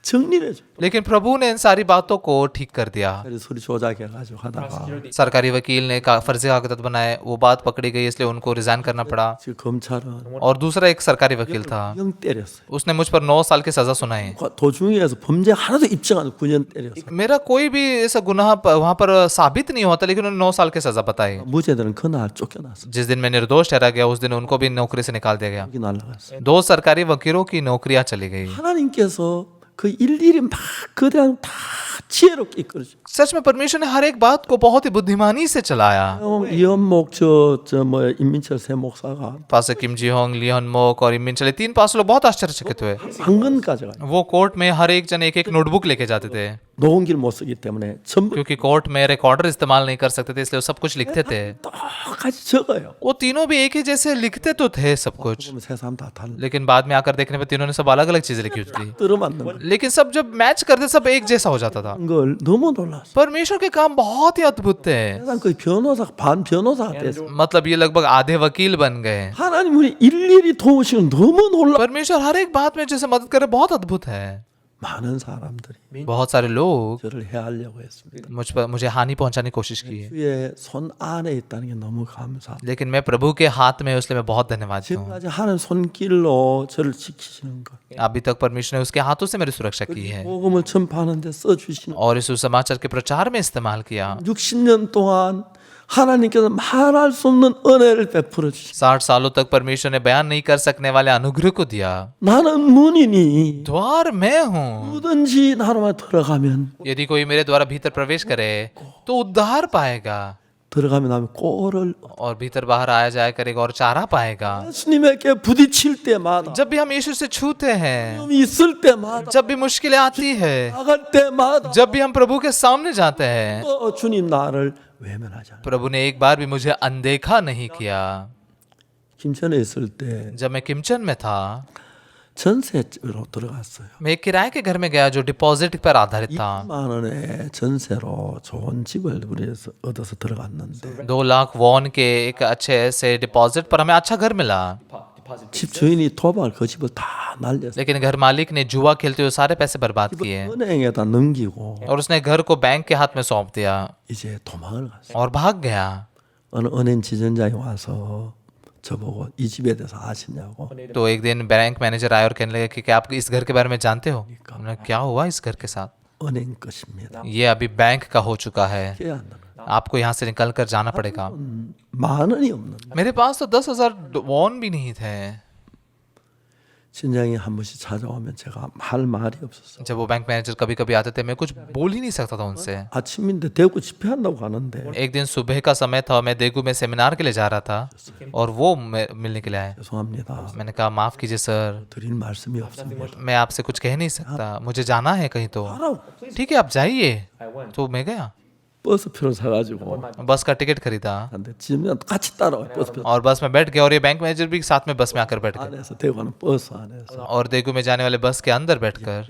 정리를 해줘. लेकिन प्रभु ने इन सारी बातों को ठीक कर दिया। 그래서 소리 조작해가지고 하다가 सरकारी वकील ने फर्जी कागजात बनाए, वो बात पकड़ी गई, इसलिए उनको रिजाइन करना पड़ा। 지금 검찰은 और दूसरा एक सरकारी वकील था, 형 때렸어요. उसने मुझ पर 9 साल की सजा सुनाई। 도중에서 범죄 하나도 입증 안 하고 9년 때렸어요. मेरा कोई भी ऐसा गुनाह वहां पर साबित नहीं होता, लेकिन उन्होंने 9 साल की सजा बताई। 무죄들은 그날 쫓겨났어. जिस दिन मैं निर्दोष ठहरा गया उस दिन उनको भी नौकरी से निकाल दिया गया। 여기 날라갔어. 2 सरकारी वकीलों की नौकरियां चली गई। 하나님께서 그 일일이 막 그대로 다 지혜롭게 이끌어줘. सच में परमेश्वर ने हर एक बात को बहुत ही बुद्धिमानी से चलाया। 이현목 뭐 임민철 세 목사가 पास्टर किम जी होंग, लियोन मोक और इमिन चले, 3 पास्टर लोग बहुत आश्चर्यचकित हुए। 당근 가져가. वो कोर्ट में हर एक जन एक एक नोटबुक लेके जाते थे, 녹음기를 못 쓰기 때문에 전부 क्योंकि कोर्ट में रिकॉर्डर इस्तेमाल नहीं कर सकते थे, इसलिए वो सब कुछ लिखते थे। 똑같이 적어요. वो तीनों भी एक ही जैसे लिखते तो थे सब कुछ, 그러면 세 사람 다 달라. लेकिन बाद में आकर देखने पर तीनों ने सब अलग अलग चीजें लिखी होती थी। 들어맞는 거. लेकिन सब जब मैच करते सब एक जैसा हो जाता था। 걸 너무 놀랐어. परमेश्वर के काम बहुत ही अद्भुत थे। 세상 거의 변호사 반 변호사가 됐어. मतलब ये लगभग आधे वकील बन गए। 하나님 우리 일일이 도우시는 너무 놀라. परमेश्वर हर एक बात में जैसे मदद करे, बहुत अद्भुत है। 많은 사람들이 बहुत सारे लोग 저를 해하려고 했습니다. मुझे हानि पहुंचाने की कोशिश की है, 주의 손 안에 있다는 게 너무 감사. लेकिन मैं प्रभु के हाथ में हूं, इसलिए मैं बहुत धन्यवादी हूँ। 지금까지 하는 손길로 저를 지키시는 것. अभी तक परमेश्वर ने उसके हाथों से मेरी सुरक्षा की है 복음을 전파하는데 써주시는. और इस सुसमाचार के प्रचार में इस्तेमाल किया। 60년 동안 하나님께서 말할 수 없는 은혜를 베풀어 주시. 60 सालों तक परमेश्वर ने बयान नहीं कर सकने वाले अनुग्रह को दिया। 나는 문이니 द्वार मैं हूँ, 누든지 나로만 들어가면 यदि कोई मेरे द्वारा भीतर प्रवेश करे तो उद्धार पाएगा, 들어가면 하면 꼴을 और भीतर बाहर आया जाया करेगा और चारा पाएगा। 예수님에게 부딪힐 때마다 जब भी हम यीशु से छूते हैं, 좀 있을 때마다 जब भी मुश्किलें आती है, 나갈 때마다 जब भी हम प्रभु के सामने जाते हैं, 또 주님 나를 외면하지 않아. प्रभु ने एक बार भी मुझे अनदेखा नहीं किया। 김천에 있을 때 जब मैं किमचन में था, 전세로 들어갔어요. मैं एक किराए के घर में गया जो डिपॉजिट पर आधारित था। 2만 원에 전세로 좋은 집을 우리에서 얻어서 들어갔는데 2 लाख वॉन के एक अच्छे से डिपॉजिट पर हमें अच्छा घर मिला, deposit. 집 주인이 도박을 그 집을 다 날렸어요. लेकिन घर मालिक ने जुआ खेलते हुए सारे पैसे बर्बाद किए 은행에다 넘기고 और उसने घर को बैंक के हाथ में सौंप दिया 이제 도망을 갔어요. और भाग गया। 어느 은행 지점장이 와서 저보고 이 집에 대해서 아시냐고. तो एक दिन बैंक मैनेजर आए और कहने लगे कि क्या आप इस घर के बारे में जानते हो? हमने क्या हुआ इस घर के साथ? 은행 것입니다. ये अभी बैंक का हो चुका है, 깨야 한다는. आपको यहाँ से निकल कर जाना पड़ेगा। 10,000 원이 없는데. मेरे पास तो 10,000 वॉन भी नहीं थे। 친장이 한 번씩 찾아오면 제가 할 말이 없었어요. जब वो बैंक मैनेजर कभी कभी आते थे, मैं कुछ बोल ही नहीं सकता था उनसे। 아침인데 대구 집회한다고 가는데 एक दिन सुबह का समय था, मैं देगू में सेमिनार के लिए जा रहा था और वो मिलने के लिए आए। 죄송합니다. मैंने कहा माफ कीजिए सर, 드릴 말씀이 없습니다. मैं आपसे कुछ कह नहीं सकता, मुझे जाना है कहीं तो। 가라고. ठीक है आप जाइए। I went. तो मैं गया, 버스표를 사가지고 बस का टिकट खरीदा 근데 지금 같이 따라와 버스표 और बस में बैठ गया, और ये बैंक मैनेजर भी साथ में बस में आकर बैठ गए 안에서 대구 가는 버스 안에서 और देगू में जाने वाले बस के अंदर बैठकर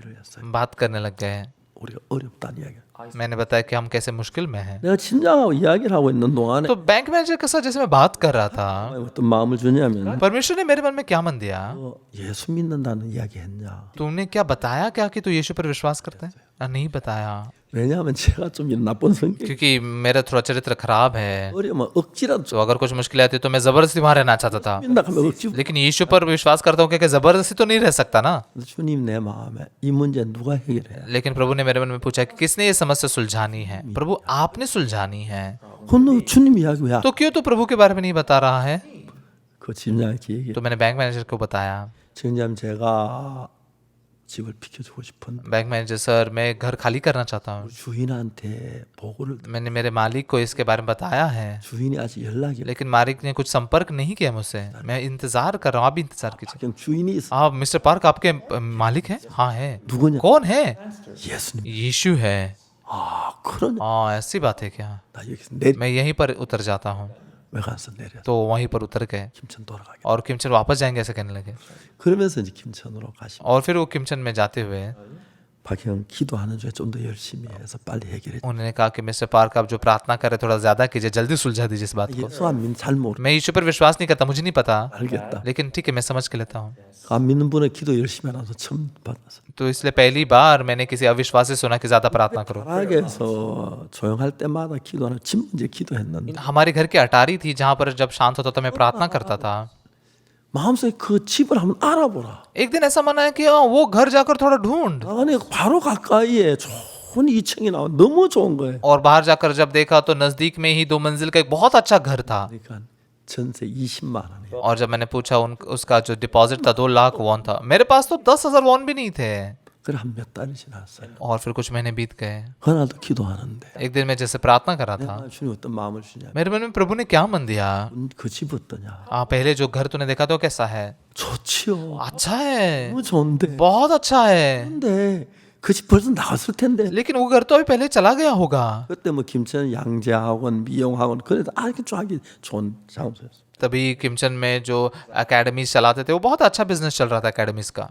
बात करने लग गए। 우리가 어렵다는 이야기. मैंने बताया कि हम कैसे मुश्किल में हैं। 내가 친장하고 이야기를 하고 있는 동안에 तो बैंक मैनेजर के साथ जैसे मैं बात कर रहा था, 어떤 마음을 주냐면 परमेश्वर ने मेरे मन में क्या मन दिया, 예수 믿는다는 이야기 했냐. तुमने क्या बताया क्या कि तू यीशु पर विश्वास करते हैं? नहीं बताया। 왜냐하면 제가 좀 이런 나쁜 성격. क्योंकि मेरा थोड़ा चरित्र खराब है, 어려면 억지라도 तो अगर कुछ मुश्किलें आती तो मैं जबरदस्ती वहां रहना चाहता था। 믿는다 하면 억지. लेकिन यीशु पर विश्वास करता हूँ कि जबरदस्ती तो नहीं रह सकता ना। 주님 내 마음에 이 문제 누가 해결해? लेकिन प्रभु ने मेरे मन में पूछा कि किसने ये समस्या सुलझानी है। प्रभु आपने सुलझानी है, 그건 주님 이야기 왜? तो क्यों तो प्रभु के बारे में नहीं बता रहा है। 그 집장한테 얘기. तो मैंने बैंक मैनेजर को बताया, 집장 제가 집을 비켜주고 싶은데 बैंक मैनेजर सर मैं घर खाली करना चाहता हूँ। 주인한테 보고를. मैंने मेरे मालिक को इसके बारे में बताया है, 주인이 आ직 연락이. लेकिन मालिक ने कुछ संपर्क नहीं किया मुझसे। मैं इंतजार कर रहा हूँ, आप भी इंतजार कीजिए। 그냥 주인이 있어. आप मिस्टर पार्क आपके मालिक हैं? हाँ है। 누구냐? कौन है? 예수님. यीशु है। 아 그러냐? हाँ ऐसी बात है क्या? 나 여기서 내려. मैं यहीं पर उतर जाता हूँ। 외관서 내려. तो वहीं पर उतर गए 김천 돌아가게. और किमचन वापस जाएंगे ऐसे कहने लगे। 그러면서 이제 김천으로 가시. और फिर वो किमचन में जाते हुए 박형 기도하는 중에 좀 더 열심히 해서 빨리 해결해. उन्होंने कहा कि मिस्टर पार्क आप जो प्रार्थना कर रहे थोड़ा ज्यादा कीजिए, जल्दी सुलझा दीजिए इस बात को। 예수 안 믿는 잘 모르. मैं यीशु पर विश्वास नहीं करता, मुझे नहीं पता, 알겠다. लेकिन ठीक है मैं समझ के लेता हूँ। 안 믿는 분은 기도 열심히 하면서 처음 받았어. तो इसलिए पहली बार मैंने किसी अविश्वासी सुना कि ज्यादा प्रार्थना करो। 바닥에서 조용할 때마다 기도하는 집 문제 기도했는데 हमारे घर की अटारी थी जहां पर जब शांत होता तो मैं प्रार्थना करता था। 마음속에 그 집을 한번 알아보라. एक दिन ऐसा मना है कि वो घर जाकर थोड़ा ढूंढ, 아니 바로 가까이에 좋은 2층이 나와 너무 좋은 거예요. और बाहर जाकर जब देखा तो नजदीक में ही 2 मंजिल का एक बहुत अच्छा घर था। 그러니까 전세 20만 원이에요. और जब मैंने पूछा उसका जो डिपॉजिट था 2 लाख वॉन था, मेरे पास तो 10,000 वॉन भी नहीं थे। 그래 한 몇 달이 지났어요. और फिर कुछ महीने बीत गए। 그날도 기도하는데 एक दिन मैं जैसे प्रार्थना कर रहा था, 내가 주님 어떤 마음을 주냐? मेरे मन में प्रभु ने क्या मन दिया। 그 집 어떠냐? पहले जो घर तूने देखा तो कैसा है? 좋지요. अच्छा है, 너무 좋은데. बहुत अच्छा है, 근데 그 집 벌써 나갔을 텐데. लेकिन वो घर तो अभी पहले चला गया होगा। 그때 뭐 김천 양재학원, 미용학원 그래도 아주 하기 좋은 장소였어. तभी किमचन में जो एकेडमीज चलाते थे वो बहुत अच्छा बिजनेस चल रहा था एकेडमीज का।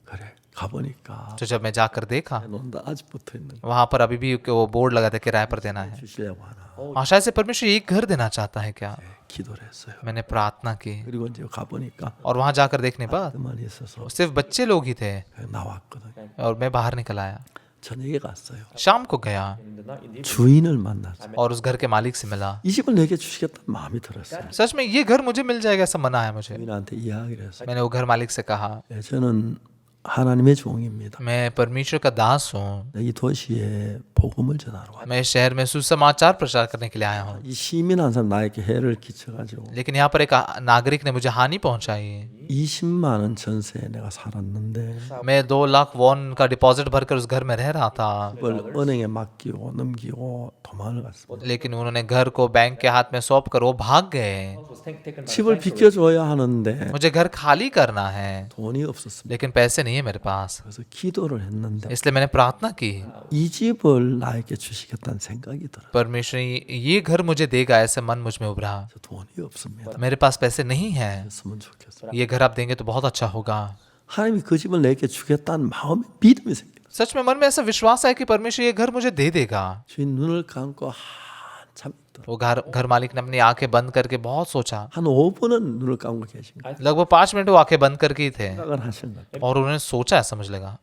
그래 가보니까 तो जब मैं जाकर देखा 논다 아직 붙어 있는 거 वहां पर अभी भी वो बोर्ड लगा था किराए पर देना है। 주시려고 하나. आशा से परमेश्वर एक घर देना चाहता है क्या? 기도를 했어요. मैंने प्रार्थना की 그리고 이제 가보니까 और वहां जाकर देखने बाद 그만 있어서 सिर्फ बच्चे लोग ही थे 나왔거든. और मैं बाहर निकल आया। 저녁에 갔어요. शाम को गया In the night, in the 주인을 만났어요. और उस घर के मालिक से मिला। 이 집을 내게 주시겠다는 마음이 들었어요. सच में ये घर मुझे मिल जाएगा ऐसा मना है मुझे। 주인한테 이야기를 했어요. मैंने वो घर मालिक से कहा, 네, 저는 하나님의 종입니다. मैं परमेश्वर का दास हूँ, 이 도시에 복음을 전하러 왔어요. मैं इस शहर में सुसमाचार प्रचार करने के लिए आया हूँ। 이 시민 한 사람 나에게 해를 끼쳐가지고 लेकिन यहाँ पर एक नागरिक ने मुझे हानि पहुंचाई। 20만 원 전세에 내가 살았는데 मैं 2 लाख वॉन का डिपॉजिट भरकर उस घर में रह रहा था, 그걸 은행에 맡기고 넘기고 도망을 갔습니다. लेकिन उन्होंने घर को बैंक के हाथ में सौंप कर वो भाग गए। was taken by 집을 비켜줘야 하는데 मुझे घर खाली करना है, 돈이 없었습니다. लेकिन पैसे नहीं है मेरे पास, 그래서 기도를 했는데 इसलिए मैंने प्रार्थना की। 이 집을 나에게 주시겠다는 생각이 들어요. परमेश्वर ये घर मुझे देगा ऐसे मन मुझ में उभरा। 저 돈이 없습니다. मेरे पास पैसे नहीं है, 했으면 좋겠어요. ये घर आप देंगे तो बहुत अच्छा होगा। 하나님이 그 집을 내게 주겠다는 마음에 믿음이 생겨요. सच में मन में ऐसा विश्वास है कि परमेश्वर ये घर मुझे दे देगा। 주인 눈을 감고 한참 있더라. वो घर मालिक ने अपनी आंखें बंद करके बहुत सोचा। 한 5분은 눈을 감고 계신 거예요. लगभग 5 मिनट वो आंखें बंद करके ही थे 생각을 하신 거예요. और उन्होंने सोचा ऐसा मुझे लगा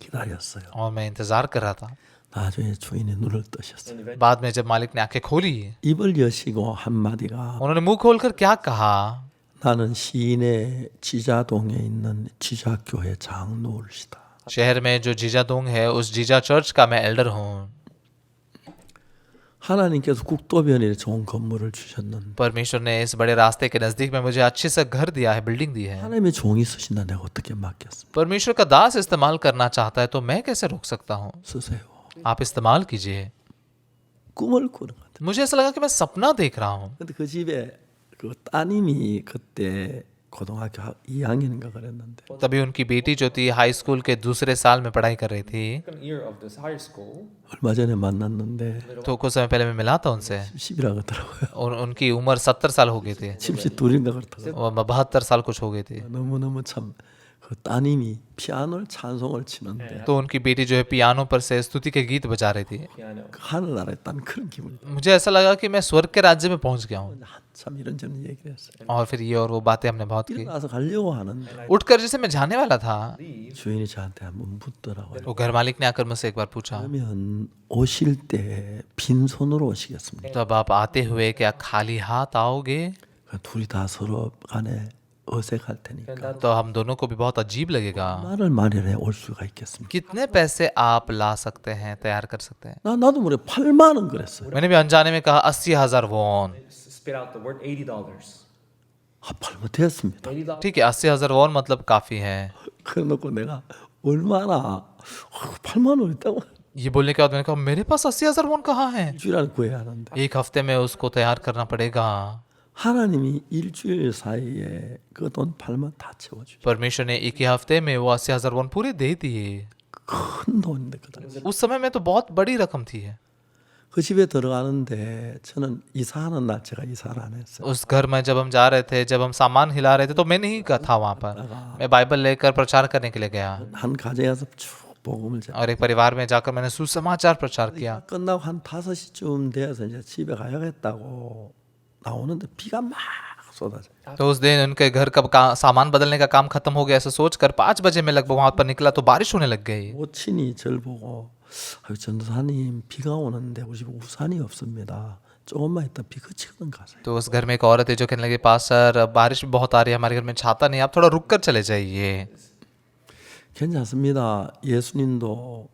기다렸어요. और मैं इंतजार कर रहा था। 나중에 주인이 눈을 뜨셨어요. बाद में जब मालिक ने आंखें खोली, 입을 여시고 한마디가 उन्होंने मुंह खोलकर क्या कहा, 나는 시내 지자동에 있는 지자교회 장로울시다. शहर में जो जीजादोंग है उस जीजा चर्च का मैं एल्डर हूँ। 하나님께서 국도변에 좋은 건물을 주셨는데 परमेश्वर ने इस बड़े रास्ते के नजदीक में मुझे अच्छे से घर दिया है, बिल्डिंग दी है। 하나님의 종이 쓰신다 내가 어떻게 맡겠습니까? परमेश्वर का दास इस्तेमाल करना चाहता है तो मैं कैसे रोक सकता हूँ? 쓰세요. आप इस्तेमाल कीजिए। 꿈을 꾸는 것 같아요. मुझे ऐसा लगा कि मैं सपना देख रहा हूँ। 근데 그 집에 그 따님이 그때 고등학교 2학년인가 그랬는데 तभी उनकी बेटी जो थी हाई स्कूल के दूसरे साल में पढ़ाई कर रही थी। second year of this higher school. 얼마 전에 만났는데 तो कुछ समय पहले मैं मिला था उनसे। 10이라 그러더라고요. उनकी उम्र 70 साल हो गई थी, 72인가 그렇더라고요. वो 72 साल कुछ हो गई थी। 너무너무 참 그 따님이 피아노를 찬송을 치는데 तो उनकी बेटी जो है पियानो पर से स्तुति के गीत बजा रही थी। piano. 그 하늘나라에 딴 그런 기분이 मुझे ऐसा लगा कि मैं स्वर्ग के राज्य में पहुंच गया हूँ। 한참 이런저런 얘기를 했어요. और फिर ये और वो बातें हमने बहुत की। 일어나서 가려고 하는데 उठकर जैसे मैं जाने वाला था, 주인이 저한테 한번 묻더라고요. वो घर मालिक ने आकर मुझसे एक बार पूछा, 그러면 오실 때 빈손으로 ओ시겠습니까? तब आप आते हुए क्या खाली हाथ आओगे? 둘이 다 서로 간에 어색할 테니까 तो हम दोनों को भी बहुत अजीब लगेगा। 말을 마련해 올 수가 있겠습니까? कितने पैसे आप ला सकते हैं, तैयार कर सकते हैं? 나도 모르게 8만 원 그랬어요. मैंने भी अनजाने में कहा 80,000 von. Spit out the word $80. 잘못했습니다. $80. ठीक है, 80,000 वॉन मतलब काफी है। 그래놓고 내가 얼마나 8만 원 있다고 ये बोलने के बाद मैंने कहा मेरे पास 80,000 वॉन कहाँ है? 일주일 안에 구해야 하는데 एक हफ्ते में उसको तैयार करना पड़ेगा। 하나님이 일주일 사이에 그 돈 8만 다 채워주죠. परमेश्वर ने एक ही हफ्ते में वो 80,000 वॉन पूरे दे दिए। 큰 돈인데 그 당시 उस समय में तो बहुत बड़ी रकम थी। 그 집에 들어가는데 저는 이사하는 날 제가 이사를 안 했어요. उस घर में जब हम जा रहे थे, जब हम सामान हिला रहे थे, तो मैं नहीं था वहाँ पर। मैं बाइबल लेकर प्रचार करने के लिए गया 한 가정에 가서 쭉 복음을 전해. और एक परिवार में जाकर मैंने सुसमाचार प्रचार किया। 끝나고 한 5시쯤 되어서 이제 집에 가야겠다고 나오는데 비가 막 쏟아져요. तो उस दिन उनके घर का सामान बदलने का काम खत्म हो गया ऐसा सोचकर 5 बजे में लगभग वहां पर निकला तो बारिश होने लग गई। 모친이 절 보고 아유 전도사님 비가 오는데 우리 집에 우산이 없습니다. 조금만 있다 비 그치거든 가세요. तो उस घर में एक औरत है जो कहने लगी पास्टर बारिश बहुत आ रही है, हमारे घर में छाता नहीं, आप थोड़ा रुक कर चले जाइए। 괜찮습니다. 예수님도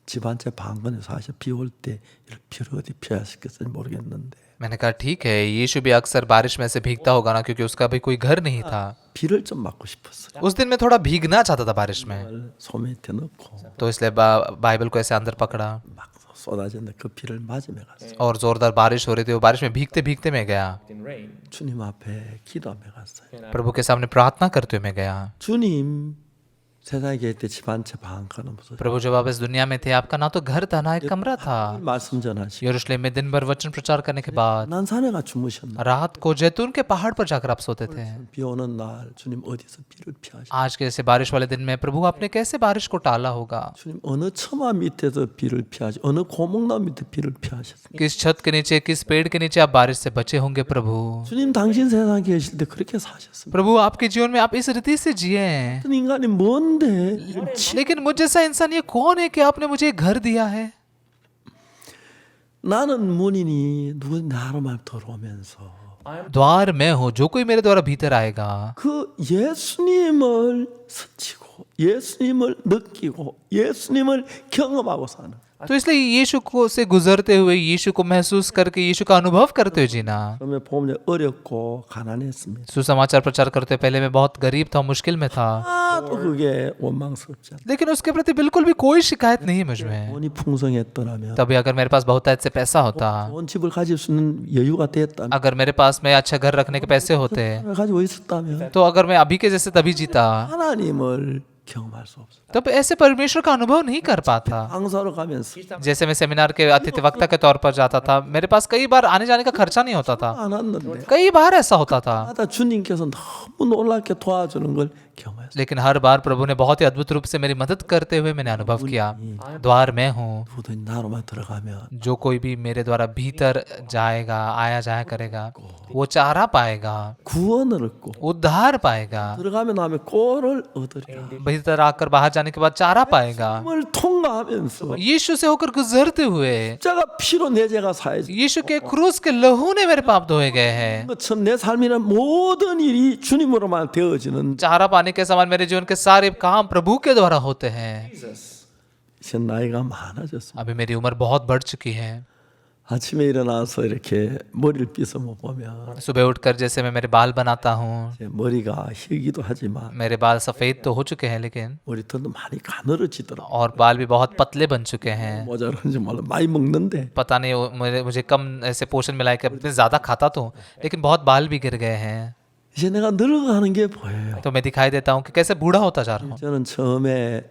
집 한 채 방건에 사실 비 올 때 비를 어디 피하시겠어요 모르겠는데 मैंने कहा ठीक है, यीशु भी अक्सर बारिश में से भीगता होगा ना, क्योंकि उसका भी कोई घर नहीं था। 비를 좀 맞고 싶었어요. उस दिन मैं थोड़ा भीगना चाहता था बारिश में, 소 밑에 넣고 तो इसलिए बाइबल को ऐसे अंदर पकड़ा 막 쏟아지는데 그 비를 맞으며 갔어요. और जोरदार बारिश हो रही थी। वो बारिश में भीगते भीगते मैं गया, In rain. 주님 앞에 기도하며 갔어요. प्रभु के सामने प्रार्थना करते हुए मैं गया। 주님 세상에 계실 때 집 한 채 방가는 무슨 प्रभु जब आप इस दुनिया में थे, आपका ना तो घर था ना एक कमरा था। 말씀 전하시고 यरूशलेम में दिन भर वचन प्रचार करने के बाद 난 산에 가 주무셨나 रात को जैतून के पहाड़ पर जाकर आप सोते थे। 비 오는 날 जु님 어디서 비를 피하시 आज के ऐसे बारिश वाले दिन में प्रभु आपने कैसे बारिश को टाला होगा? 주님 어느 처마 밑에서 비를 피하시 어느 고목나무 밑에 비를 피하셨습니까? किस छत के नीचे, किस पेड़ के नीचे आप बारिश से बचे होंगे प्रभु? 주님 당신 세상에 계실 때 그렇게 사셨습니다. प्रभु आपके जीवन में आप इस रीति से जिए हैं। 어떤 인간이 뭔데 लेकिन मुझ जैसा इंसान ये कौन है कि आपने मुझे एक घर दिया है? 나는 문이니 누구 나로 말 들어오면서 द्वार मैं हूँ, जो कोई मेरे द्वारा भीतर आएगा 그 예수님을 스치고 예수님을 느끼고 예수님을 경험하고 사는 तो इसलिए यीशु को से गुजरते हुए, यीशु को महसूस करके, यीशु का अनुभव करते हुए जीना। 처음에 보면 어렵고 가난했습니다. सुसमाचार प्रचार करते पहले मैं बहुत गरीब था, मुश्किल में था, 또 그게 원망스럽지 않아요. लेकिन उसके प्रति बिल्कुल भी कोई शिकायत नहीं है मुझ में। 돈이 풍성했더라면 तभी अगर मेरे पास बहुत से पैसा होता, 좋은 집을 가질 수 있는 여유가 됐다면 अगर मेरे पास में अच्छा घर रखने के पैसे होते, 가지고 있었다면 तो अगर मैं अभी के जैसे तभी जीता, 하나님을 경험할 수 없어요. तब ऐसे परमेश्वर का अनुभव नहीं कर पाता। 강사로 가면서 जैसे मैं सेमिनार के अतिथि वक्ता के तौर पर जाता था, मेरे पास कई बार आने जाने का खर्चा नहीं होता था, 안 왔는데 कई बार ऐसा होता था, 나다 주님께서 너무 놀랍게 도와주는 걸 경험했어요. लेकिन हर बार प्रभु ने बहुत ही अद्भुत रूप से मेरी मदद करते हुए मैंने अनुभव किया। द्वार मैं हूँ, 누구든 나로만 들어가면 जो कोई भी मेरे द्वारा भीतर जाएगा, आया जाया करेगा, वो चारा पाएगा, 구원을 얻고 उद्धार पाएगा, 들어가면 나면 꼴을 얻으리라. भीतर आकर बाहर जाने के बाद चारा पाएगा। 을 통과하면서 यीशु से होकर गुजरते हुए, 자가 피로 내 죄가 사해져. यीशु के क्रूस के लहू ने मेरे पाप धोए गए हैं। 것처럼 내 삶이란 모든 일이 주님으로만 되어지는 चारा पाने के समान मेरे जीवन के सारे काम प्रभु के द्वारा होते हैं। Jesus. 이제 나이가 많아졌습니다. अभी मेरी उम्र बहुत बढ़ चुकी है। 아침에 일어나서 이렇게 머리를 빗어못 보면 सुबह उठकर जैसे मैं मेरे बाल बनाता हूँ, 이제 머리가 희기도 하지만 मेरे बाल सफेद तो हो चुके हैं, लेकिन 머리털도 많이 가늘어지더라고. और बाल भी बहुत पतले बन चुके हैं। 모자란지 몰라 많이 먹는데 पता नहीं मुझे कम ऐसे पोषण मिला है कि मैं ज्यादा खाता तो हूँ, लेकिन बहुत बाल भी गिर गए हैं। 이제 내가 늙어가는 게 보여요. तो मैं दिखाई देता हूँ कि कैसे बूढ़ा होता जा रहा हूँ। 저는 처음에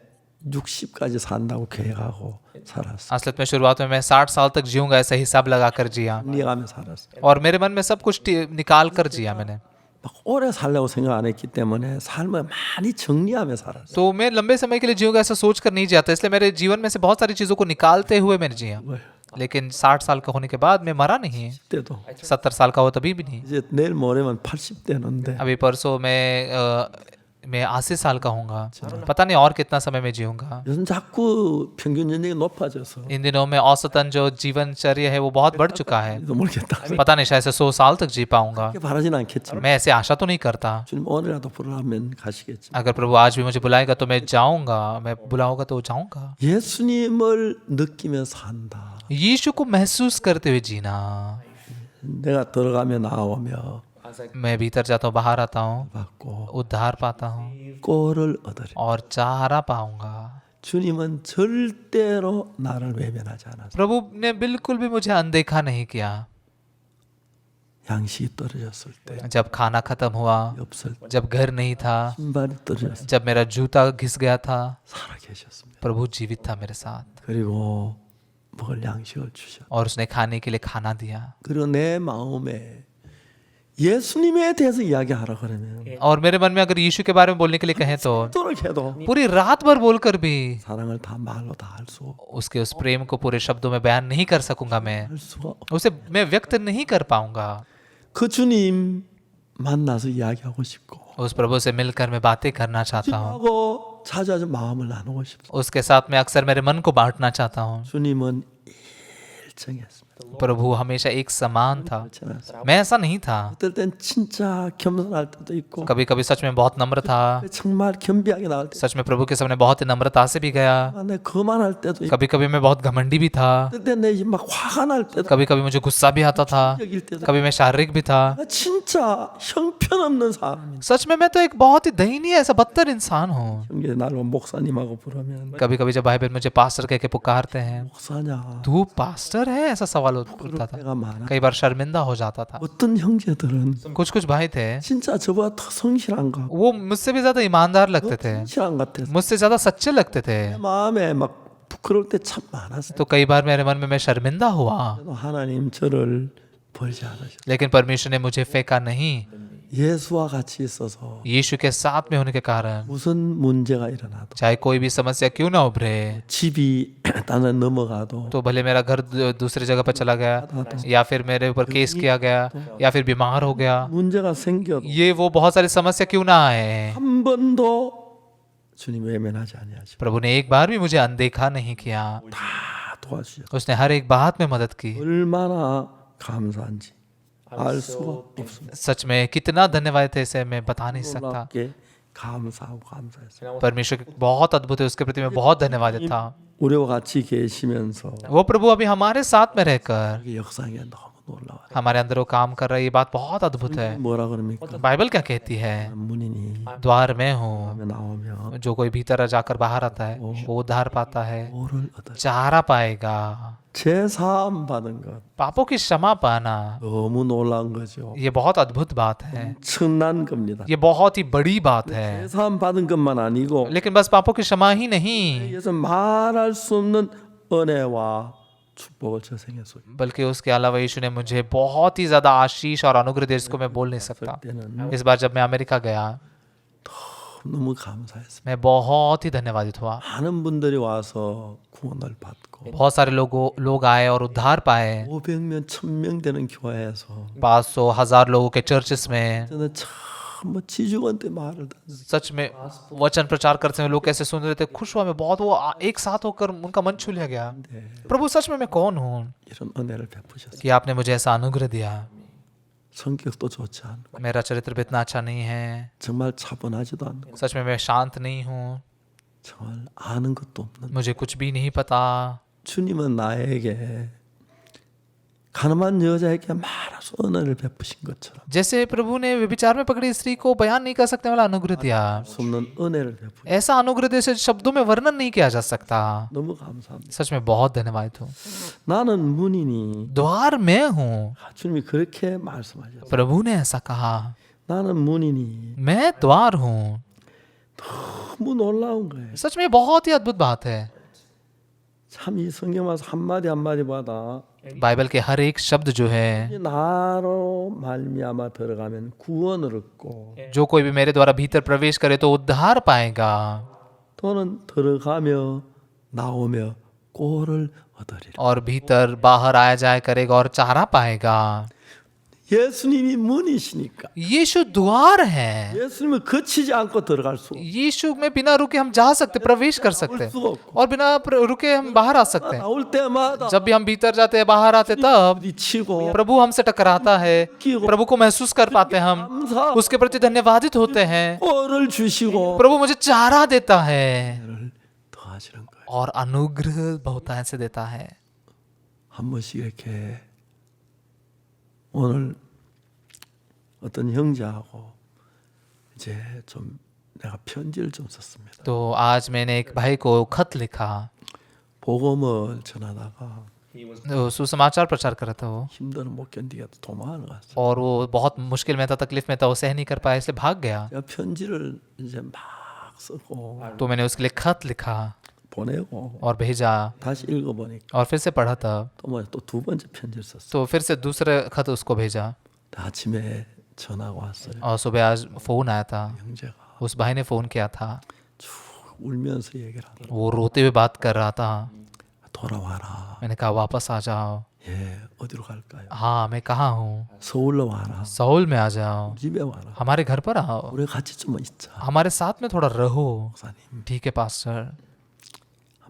60까지 산다고 계획하고 살았어. असलियत में शुरुआत में मैं 60 साल तक जीऊंगा ऐसा हिसाब लगा कर जिया, 정리해가며 살았어. और मेरे मन में सब कुछ निकाल कर जिया मैंने। 막 오래 살려고 생각 안 했기 때문에 삶을 많이 정리하며 살았어요. तो मैं लंबे समय के लिए जीऊंगा ऐसा सोच कर नहीं जाता, इसलिए मेरे जीवन में से बहुत सारी चीजों को निकालते हुए मैंने जिया। लेकिन 60 साल का होने के बाद मैं मरा नहीं, 때도 70 साल का हो तभी भी नहीं। 이제 내일 모레면 80대는데 अभी परसों मैं 80 साल का होऊंगा, पता नहीं और कितना समय मैं जीऊंगा। 요즘 자꾸 평균 연령이 높아져서 इन दिनों में औसतन जो जीवनचर्या है वो बहुत बढ़ चुका है, 또 모르겠다. पता नहीं शायद से 100 साल तक जी पाऊंगा। 그렇게 바라진 않겠지만 मैं ऐसे आशा तो नहीं करता। 주님 오늘이라도 부르면 가시겠지. अगर प्रभु आज भी मुझे बुलाएगा तो मैं जाऊंगा, मैं बुलाऊंगा तो जाऊंगा। 예수님을 느끼며 산다. यीशु को महसूस करते हुए जीना। 내가 들어가며 나오며 मैं भीतर जाता हूँ, बाहर आता हूँ, 받고 उद्धार पाता हूँ 꼴을 얻으리. और चारा पाऊंगा। 주님은 절대로 나를 외면하지 않았어요. प्रभु ने बिल्कुल भी मुझे अनदेखा नहीं किया। 양식이 떨어졌을 때, जब खाना खत्म हुआ, 없을 때, जब घर नहीं था, 신발이 떨어졌을 때 जब मेरा जूता घिस गया था, 살아계셨습니다. प्रभु जीवित था मेरे साथ 그리고 먹을 양식을 주셨다. और उसने खाने के लिए खाना दिया। 그리고 내 마음에 예수님에 대해서 이야기하라 그러면 और मेरे मन में अगर यीशु के बारे में बोलने के लिए कहें तो 그토록 해도 पूरी रात भर बोलकर भी 사랑을 다 말로 다 할 수 उसके उस प्रेम को पूरे शब्दों में बयान नहीं कर सकूंगा। मैं 할 수가 없. उसे मैं व्यक्त नहीं कर पाऊंगा। 그 주님 만나서 이야기하고 싶고 उस प्रभु से मिलकर मैं बातें करना चाहता हूँ, 하고 자주 마음을 나누고 싶습니다. उसके साथ मैं अक्सर मेरे मन को बांटना चाहता हूँ। 주님은 일정했습니다. प्रभु हमेशा एक समान था, 그렇지 않았어요? मैं ऐसा नहीं था। 어떨 땐 진짜 겸손할 때도 있고 कभी कभी सच में बहुत नम्र था, 정말 겸비하게 나올 때 सच में प्रभु के सामने बहुत ही नम्रता से भी गया। 내 거만할 때도 있고 कभी कभी मैं बहुत घमंडी भी था, 어떨 때내막 화가 날 때도 कभी कभी मुझे गुस्सा भी आता था, 여길 때도 कभी मैं शारीरिक भी था। 나 진짜 형편없는 사람입니다. सच में मैं तो एक बहुत ही दयनीय ऐसा बदतर इंसान हूँ। 형제 나를 목사님하고 부르면 कभी कभी जब भाई बहन मुझे पास्टर कह के पुकारते हैं, 목사냐 तू पास्टर है, ऐसा सवाल उठता था। 내가 많아. कई बार शर्मिंदा हो जाता था। 어떤 형제들은 कुछ कुछ भाई थे 진짜 저보다 더 성실한가 वो मुझसे भी ज्यादा ईमानदार लगते थे, 성실한 것 같아서 मुझसे ज्यादा सच्चे लगते थे। 내 마음에 막 부끄러울 때 참 많았어요. तो कई बार मेरे मन में मैं शर्मिंदा हुआ, 그래도 하나님 저를 버리지 않으셨어요. लेकिन परमेश्वर ने मुझे फेंका नहीं। 예수와 같이 있어서 यीशु के साथ में होने के कारण 무슨 문제가 일어나도 चाहे कोई भी समस्या क्यों ना उभरे, 집이 딴데 넘어가도 तो भले मेरा घर दूसरी जगह पर चला गया, या फिर मेरे ऊपर केस किया गया, या फिर बीमार हो गया, 문제가 생겨도 ये वो बहुत सारी समस्या क्यों ना आए, 한 번도 주님 외면하지 아니하시고 प्रभु ने एक बार भी मुझे अनदेखा नहीं किया। 다 도와주셨어요. उसने हर एक बात में मदद की। 얼마나 감사한지 알 수가 없습니다. सच में कितना धन्यवाद है इसे मैं बता नहीं सकता। 놀랍게 감사하고 감사했어요. परमेश्वर बहुत अद्भुत है, उसके प्रति मैं बहुत धन्यवाद था। 우리와 같이 계시면서 वो प्रभु अभी हमारे साथ में रहकर 이 역사에 너무 놀라워요. हमारे अंदर वो काम कर रहा है, ये बात बहुत अद्भुत है। 뭐라 그럽니까? बाइबल क्या कहती है? 문인이 द्वार में हूँ, 밤에 나오면 जो कोई भीतर जाकर बाहर आता है वो उद्धार पाता है, 뭐를 얻어? चारा पाएगा। 제사함 받은 것 पापों की क्षमा पाना, 너무 놀라운 거죠. ये बहुत अद्भुत बात है, 엄청난 겁니다. ये बहुत ही बड़ी बात है। 제사함 받은 것만 아니고 लेकिन बस पापों की क्षमा ही नहीं, 그래서 말할 수 없는 은혜와 축복을 저 생에 소 बल्कि उसके अलावा यीशु ने मुझे बहुत ही ज्यादा आशीष और अनुग्रह दिया जिसको मैं बोल नहीं सकता। 때는 इस बार जब मैं अमेरिका गया, 너무 감사했습니다. मैं बहुत ही धन्यवादित हुआ। 많은 분들이 와서 구원을 받고 बहुत सारे लोग आए और उद्धार पाए। 500명, 1000명 되는 교회에서 500,000 लोगों के चर्चेस में 저는 참뭐 지주원 때 말을 다 सच में वचन प्रचार करते हुए लोग कैसे सुन रहे थे, खुश हुआ मैं बहुत। वो एक साथ होकर उनका मन छू लिया गया। प्रभु सच में मैं कौन हूँ 이런 은혜를 베푸셨어요. कि आपने मुझे ऐसा अनुग्रह दिया। 성격도 좋지 않고 मेरा चरित्र भी इतना अच्छा नहीं है, 정말 차분하지도 않고 सच में मैं शांत नहीं हूँ, 정말 아는 것도 없는 मुझे कुछ भी नहीं पता। 주님은 나에게 가늠한 여자에게 말아서 은혜를 베푸신 것처럼 जैसे प्रभु ने व्यभिचार में पकड़ी स्त्री को बयान नहीं कर सकने वाला अनुग्रह दिया, 수 없는 은혜를 베푸 ऐसा अनुग्रह जैसे शब्दों में वर्णन नहीं किया जा सकता। 너무 감사합니다. सच में बहुत धन्यवाद हूँ। 나는 문이니 द्वार में हूँ, 주님이 그렇게 말씀하셨어요. प्रभु ने ऐसा कहा। 나는 문이니 मैं द्वार हूँ, 너무 놀라운 거예요. सच में बहुत ही अद्भुत बात है। 참 이 성경 와서 한마디 한마디마다 बाइबल के हर एक शब्द जो है, 이 나로 말미암아 들어가면 구원을 얻고 जो कोई भी मेरे द्वारा भीतर प्रवेश करे तो उद्धार पाएगा, 또는 들어가며 나오며 꼴을 얻으리라. और भीतर बाहर आया जाया करेगा और चारा पाएगा। 예수님이 문이시니까 यीशु द्वार है। 예수님을 거치지 않고 들어갈 수 없고 यीशु में बिना रुके हम जा सकते, प्रवेश कर सकते हैं, और बिना रुके हम बाहर आ सकते हैं। 나올 때마다 जब भी हम भीतर जाते हैं, बाहर आते तब 부딪히고 प्रभु हमसे टकराता है, प्रभु को महसूस कर पाते हैं, हम 감사 उसके प्रति धन्यवादित होते हैं। 꼴을 주시고 प्रभु मुझे चारा देता है 를 더하시는 거예요. और अनुग्रह बहुतायत से देता है। 한 번씩 이렇게 오늘 어떤 형제하고 이제 좀 내가 편지를 좀 썼습니다. तो आज मैंने एक भाई को खत लिखा, 복음을 전하다가 He was तो सुसमाचार प्रचार कर रहा था वो, 힘들어 못 견디게 도망을 갔어요. और वो बहुत मुश्किल में था, तकलीफ में था, वो सह नहीं कर पाया, इसलिए भाग गया। 제가 편지를 이제 막 쓰고 तो मैंने उसके लिए खत लिखा 보내고 और भेजा, 다시 읽어보니까 और फिर से पढ़ा तब, 또 두 번째 편지를 썼어요. तो फिर से दूसरा खत उसको भेजा, 아침에 전화가 왔어요. और सुबह आज फोन आया था, 형제가 उस भाई ने फोन किया था, 쭉 울면서 얘기를 하더라고요. वो रोते हुए बात कर रहा था। 돌아와라. मैंने कहा वापस आ जाओ। 예, 어디로 갈까요? हाँ, मैं कहाँ हूँ? 서울로 와라. सऊल में आ जाओ, 집에 와라. हमारे घर पर आओ, 우리 같이 좀 있자. हमारे साथ में थोड़ा रहो। 목사님, ठीक है पास्टर।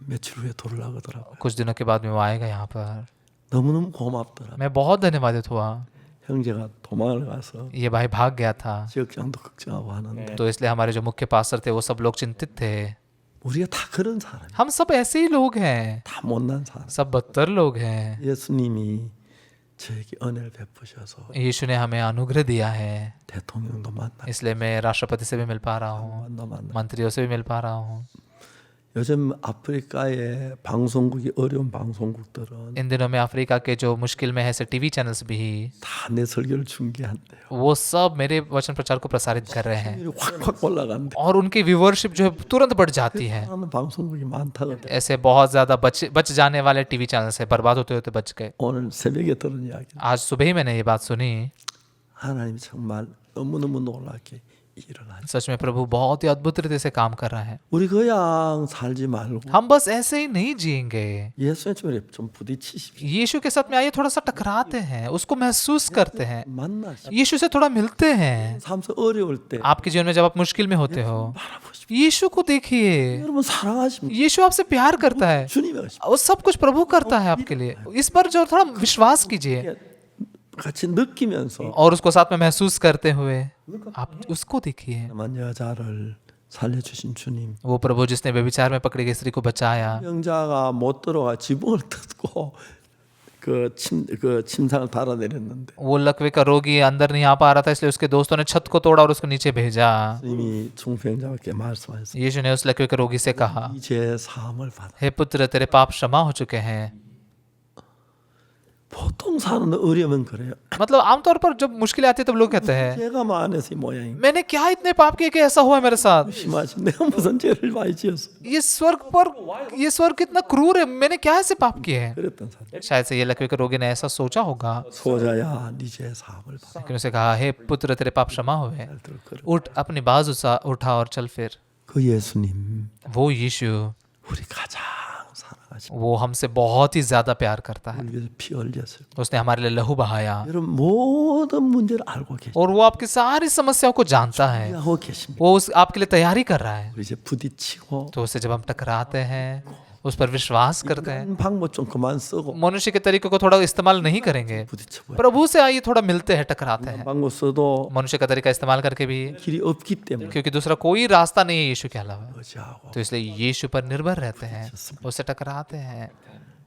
며칠 후에 돌아가더라고요. कुछ दिनों के बाद में वो आएगा यहाँ पर। 너무너무 고맙더라. मैं बहुत धन्यवादित हुआ। 형제가 도망을 가서 ये भाई भाग गया था, 지역장도 걱정하고 하는데 तो इसलिए हमारे जो मुख्य पास्टर थे वो सब लोग चिंतित थे। 우리가 다 그런 사람이야. हम सब ऐसे ही लोग हैं, 다 못난 사람. सब बदतर लोग हैं। 예수님이 저에게 은혜를 베푸셔서 यीशु ने हमें अनुग्रह दिया है, 대통령도 만나 इसलिए मैं राष्ट्रपति से भी मिल पा रहा हूँ, 만나. मंत्रियों से भी मिल पा रहा हूँ। 요즘 아프리카의 방송국이 어려운 방송국들은 इन दिनों में अफ्रीका के जो मुश्किल में है ऐसे टीवी चैनल्स भी, 다 내 설교를 중계한대요. वो सब मेरे वचन प्रचार को प्रसारित कर रहे हैं, 확확 올라간대. और उनकी व्यूअरशिप जो है तुरंत बढ़ जाती है। 하는 방송국이 많다거든. ऐसे बहुत ज्यादा बच जाने वाले टीवी चैनल्स है, बर्बाद होते होते बच गए। 오늘 새벽에 들은 이야기. आज सुबह ही मैंने ये बात सुनी। 하나님이 정말 너무너무 놀랍게 일어나니. सच में प्रभु बहुत ही अद्भुत रीति से काम कर रहा है। 우리 그냥 살지 말고 हम बस ऐसे ही नहीं जिएंगे। 예수님처럼 좀 부딪히십시오. यीशु के साथ में आइए, थोड़ा सा टकराते हैं, उसको महसूस करते हैं, 만나십시오. यीशु से थोड़ा मिलते हैं। 삶에서 어려울 때 आपके जीवन में जब आप मुश्किल में होते हो, 바라보십시오. यीशु को देखिए। 여러분 사랑하십니다. यीशु आपसे प्यार करता है, 주님이 하십니다. वो सब कुछ प्रभु करता है आपके लिए। इस पर जो थोड़ा विश्वास कीजिए, 같이 느끼면서 और उसको साथ में महसूस करते हुए आप उसको देखिए। 만 여자를 살려주신 주님. वो प्रभु जिसने व्यभिचार में पकड़ी गई स्त्री को बचाया, 병자가 못 들어가 지붕을 뜯고 그 침상을 달아내렸는데 वो लकवे का रोगी अंदर नहीं आ पा रहा था, इसलिए उसके दोस्तों ने छत को तोड़ा और उसको नीचे भेजा। 주님이 중병자께 말씀하셨어요. यीशु ने उस लकवे के रोगी से कहा, 이제 사함을 받아. हे पुत्र, तेरे पाप क्षमा हो चुके हैं। 보통 사는 어려면 그래요. मतलब आमतौर पर जब मुश्किलें आती है तब लोग कहते हैं, 제가 만에서 이 모양이 मैंने क्या इतने पाप किए कि ऐसा हुआ है मेरे साथ। 심하지. 내가 무슨 죄를 많이 지었어. ये स्वर्ग कितना क्रूर है, मैंने क्या ऐसे पाप किए हैं। 그랬던 사람. शायद से ये लकवे के रोगी ने ऐसा सोचा होगा, 소자야, 네 죄 사함을 받아. लेकिन उसे कहा, हे पुत्र, तेरे पाप क्षमा हुए, उठ, अपनी बाज उठा और चल फिर। 그 예수님 वो यीशु, 우리 가장 사랑하시고 वो हमसे बहुत ही ज्यादा प्यार करता है। 우리 위해서 피 흘렸을. उसने हमारे लिए लहू बहाया, 여러분 모든 문제를 알고 계십니다. और वो आपकी सारी समस्याओं को जानता है। 하고 계십니다. वो आपके लिए तैयारी कर रहा है। 우리 이제 부딪히고 तो उससे जब हम टकराते हैं, उस पर विश्वास करते हैं, 이런 방법 좀 그만 쓰고 मनुष्य के तरीके को थोड़ा इस्तेमाल नहीं करेंगे, 부딪혀봐요. प्रभु से आइए, थोड़ा मिलते हैं, टकराते हैं। 방법 써도 मनुष्य का तरीका इस्तेमाल करके भी, 길이 없기 때문에 क्योंकि दूसरा कोई रास्ता नहीं है यीशु के अलावा, 의지하고 तो इसलिए यीशु पर निर्भर रहते हैं, उससे टकराते हैं।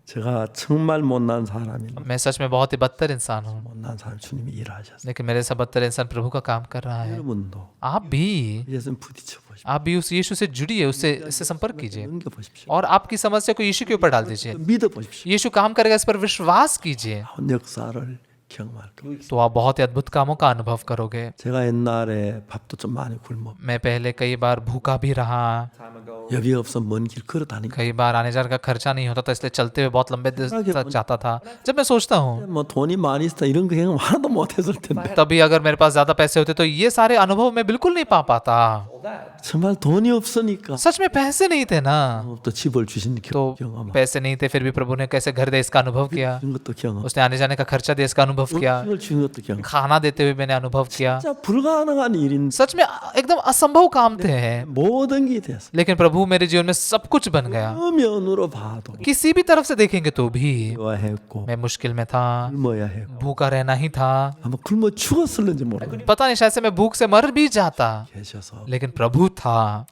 제가 정말 못난 사람입니다. मैं सच में बहुत ही बदतर इंसान हूँ, 못난 सा람 주님이 일하셨어요. लेकिन मेरे से बदतर इंसान प्रभु का काम कर रहा है। 여러분도 आप भी 예수님 부딪혀 보십시오. आप भी उस यीशु से जुड़िए, उससे संपर्क कीजिए, 넘겨 보십시오. और आपकी समस्या को यीशु के ऊपर डाल दीजिए। 믿어 보십시오. यीशु काम करेगा, इस पर विश्वास कीजिए, 역사를 경험할 겁니다. तो आप बहुत ही अद्भुत कामों का अनुभव करोगे। 제가 옛날에 밥도 좀 많이 굶어 मैं पहले कई बार भूखा भी रहा, Time ago, 여비 없어 먼 길 걸어 다니고 कई बार आने जाने का खर्चा नहीं होता था, इसलिए चलते हुए बहुत लंबे देर तक जाता था। जब मैं सोचता हूँ 뭐 돈이 많이 있어 이런 거 경험 하나도 못 했을 텐데 तभी अगर मेरे पास ज्यादा पैसे होते तो ये सारे अनुभव मैं बिल्कुल नहीं पा पाता। all that. 정말 돈이 없으니까 सच में पैसे नहीं थे ना, 또 집을 주신 तो 경험 पैसे नहीं थे फिर भी प्रभु ने कैसे घर दे इसका अनुभव किया, 이런 것도 경험 उसने आने जाने का खर्चा दे इसका अनुभव किया, 음식을 주는 것도 경험 खाना देते हुए मैंने अनुभव किया। 진짜 불가능한 일인 सच में एकदम असंभव काम थे, 모든 게 됐어 लेकिन प्रभु मेरे जीवन में सब कुछ बन गया। 그 면으로 봐도 किसी भी तरफ से देखेंगे तो भी 굶어야 했고 मैं मुश्किल में था, 굶어야 했고 भूखा रहना ही था। 아마 굶어 죽었을는지 모르겠네 पता नहीं शायद से मैं भूख से मर भी जाता, 계셔서 लेकिन प्रभु था।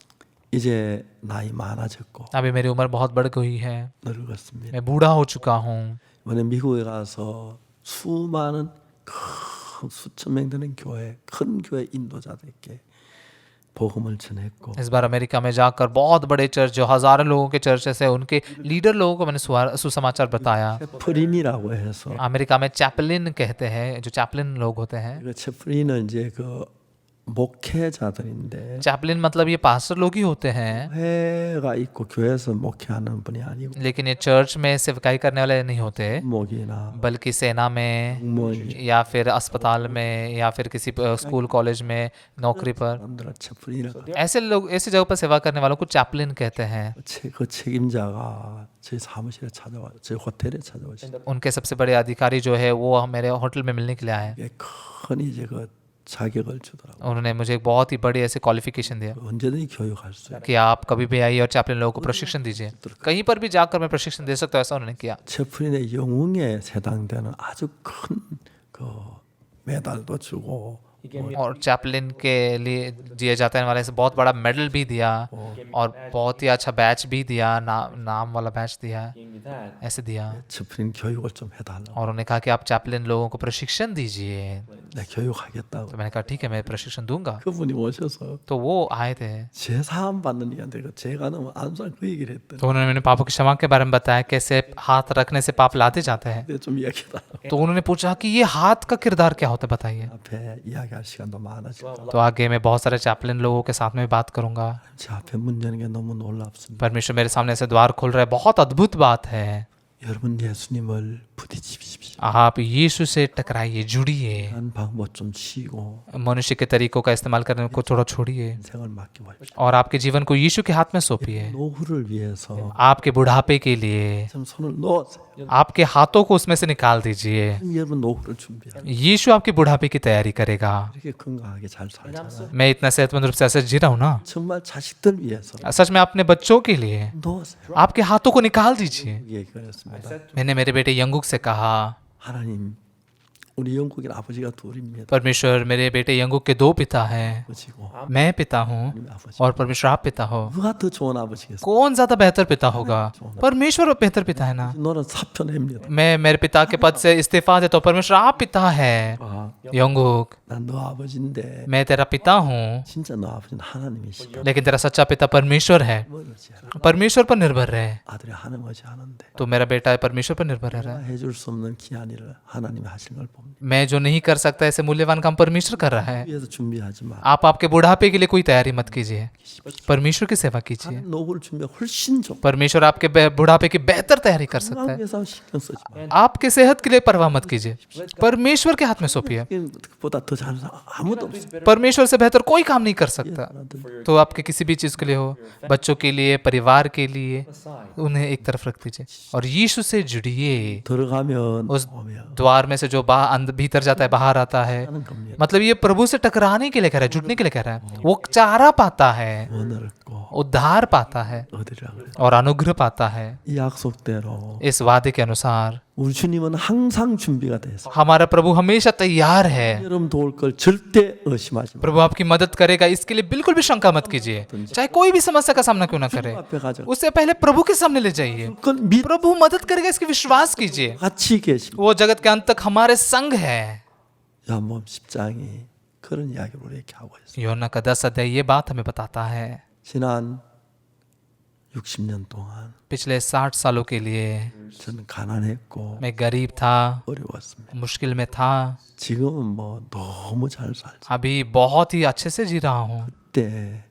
이제 나이 많아졌고 अभी मेरी उम्र बहुत बढ़ गई है, 늙었습니다. मैं बूढ़ा हो चुका हूँ। 이번에 미국에 가서 수많은 큰 수천 명 되는 교회 큰 교회 인도자들께 복음을 전했고 इस बार अमेरिका में जाकर बहुत बड़े चर्च जो हजारों लोगों के चर्चेस है उनके लीडर लोगों को मैंने सुसमाचार बताया। 채프린이라고 해서 अमेरिका में चैपलिन कहते हैं, जो चैपलिन लोग होते हैं। 그 채프린은 이제 그 목회자들인데 चैपलिन मतलब ये पास्टर लोग ही होते हैं, 회가 있고 교회에서 목회하는 분이 아니고 लेकिन ये चर्च में सेवकाई करने वाले नहीं होते, 목이나 बल्कि सेना में 공무원 या फिर अस्पताल में या फिर किसी स्कूल कॉलेज में नौकरी पर, 사람들은 채프린이라고 ऐसे लोग ऐसी जगह पर सेवा करने वालों को चैपलिन कहते हैं। 그 책임자가 제 사무실에 찾아와 제 호텔에 찾아오시 उनके सबसे बड़े अधिकारी जो है वो मेरे होटल में मिलने के लिए आए। 큰 이제 그 자격을 주더라고 उन्होंने मुझे एक बहुत ही बड़ी ऐसे क्वालिफिकेशन दिया 언제든지 교육할 수 있고 कि आप कभी भी आइए और चैपलिन लोगों को प्रशिक्षण दीजिए, कहीं पर भी जाकर मैं प्रशिक्षण दे सकता हूँ, ऐसा उन्होंने किया। 채프린의 영웅에 해당되는 아주 큰 그 메달도 주고 और चैपलिन के लिए दिए जाते हैं वाले से बहुत बड़ा मेडल भी दिया और बहुत ही अच्छा बैच भी दिया, नाम वाला बैच दिया, Gave me that. ऐसे दिया। 채프린 교육을 좀 해달라고 और उन्होंने कहा कि आप चैपलिन लोगों को प्रशिक्षण दीजिए। 내 교육하겠다고 तो मैंने कहा ठीक है, मैं प्रशिक्षण दूंगा। 그분이 오셔서 तो वो आए थे, 제 사함 받는 얘기한테 그 제가 너무 안수한 그 얘기를 했더니 तो उन्होंने मैंने पापों की क्षमा के बारे में बताया, कैसे हाथ रखने से पाप लाते जाते हैं। 그때 좀 이야기해달라고 तो उन्होंने पूछा कि ये हाथ का किरदार क्या होता है, बताइए। 앞에 이야기할 시간도 많아지고 तो आगे मैं बहुत सारे चैपलिन लोगों के साथ में बात करूंगा। 제 앞에 문 여는 게 너무 놀랍습니다. परमेश्वर मेरे सामने से द्वार खोल रहा है, बहुत अद्भुत बात है। 여러분 예수님을 부딪히십시오. आप यीशु से टकराइए, जुड़िए, 한 방법 좀 쉬고 मनुष्य के तरीकों का इस्तेमाल करने को थोड़ा छोड़िए 인생을 맡겨보십시오. और आपके जीवन को यीशु के हाथ में सौंपिए। 노후를 위해서 आपके बुढ़ापे के लिए 좀 손을 놓으세요. आपके हाथों को उसमें से निकाल दीजिए। 여러분 노후를 준비하고 यीशु आपके बुढ़ापे की तैयारी करेगा। 이렇게 건강하게 잘 살잖아요. मैं इतना सेहतमंद रूप से ऐसे जी रहा हूँ ना, 정말 자식들 위해서 सच में अपने बच्चों के लिए 놓으세요. आपके हाथों को निकाल दीजिए। 얘기를 했습니다. मैंने मेरे बेटे यंगुक से कहा, 하나님 우리 영국인 아버지가 둘입니다. परमेश्वर मेरे बेटे यंगुक के दो पिता हैं, 아버지고 मैं पिता हूँ 아버지. और परमेश्वर आप पिता हो। 누가 더 좋은 아버지겠어요? कौन ज्यादा बेहतर पिता होगा? परमेश्वर बेहतर पिता है ना। 너는 사표냅니다. मैं मेरे पिता के पद से इस्तीफा देता हूँ, परमेश्वर आप पिता है। 아, यंगुक, 난 너 아버지인데 मैं तेरा पिता हूँ, 진짜 너 아버지는 하나님이시다. लेकिन तेरा सच्चा पिता परमेश्वर है। परमेश्वर पर निर्भर रहे। 아들이 하나님 어지 하는데 तो मेरा बेटा परमेश्वर पर निर्भर रह रहा है। 해줄 수 없는 귀한 일을 하나님이 하시는 걸 봅니다. मैं जो नहीं कर सकता ऐसे मूल्यवान काम परमेश्वर कर रहा है। 위해서 준비하지 마. आप आपके बुढ़ापे के लिए कोई तैयारी मत कीजिए, परमेश्वर की सेवा कीजिए। 노후를 준비 훨씬 좋고 परमेश्वर आपके बुढ़ापे की बेहतर तैयारी कर सकता है। 건강에서 신경 쓰지 마. आपके सेहत के लिए परवाह मत कीजिए, परमेश्वर के हाथ में सौंपिए। 보다 더 잘하는 사람 아무도 없어. परमेश्वर से बेहतर कोई काम नहीं कर सकता। तो आपके किसी भी चीज के लिए हो, बच्चों के लिए, परिवार के लिए, उन्हें एक तरफ रख दीजिए और यीशु से जुड़िए। 들어가면 उस 오면 द्वार में से जो भीतर जाता है बाहर आता है, 하는 겁니다. मतलब ये प्रभु से टकराने के लिए कह रहा है, जुड़ने के लिए कह रहा है। वो चारा पाता है, 원을 얻고 उद्धार पाता है 얻으리라 그래. और अनुग्रह पाता है। 이 약속대로 इस वादे के अनुसार 우리 주님은 항상 준비가 돼 있어. हमारा प्रभु हमेशा तैयार है। 여러분 도울 걸 절대 의심하지 마. प्रभु आपकी मदद करेगा, इसके लिए बिल्कुल भी शंका मत कीजिए। चाहे कोई भी समस्या का सामना क्यों ना करे, 앞에 가져. उससे पहले प्रभु के सामने ले जाइए। 그건 믿 प्रभु मदद करेगा, इसकी विश्वास कीजिए। 같이 계십니다. वो जगत के अंत तक हमारे संग है। 요한복음 10장이 그런 이야기를 이렇게 하고 있어요. योना का 10 अध्याय ये बात हमें बताता है। 지난 60년 동안 पिछले 60 सालों के लिए 저는 가난했고 मैं गरीब था, 어려웠습니다. मुश्किल में था। 지금은 뭐 너무 잘 살죠. अभी बहुत ही अच्छे से जी रहा हूँ। 그때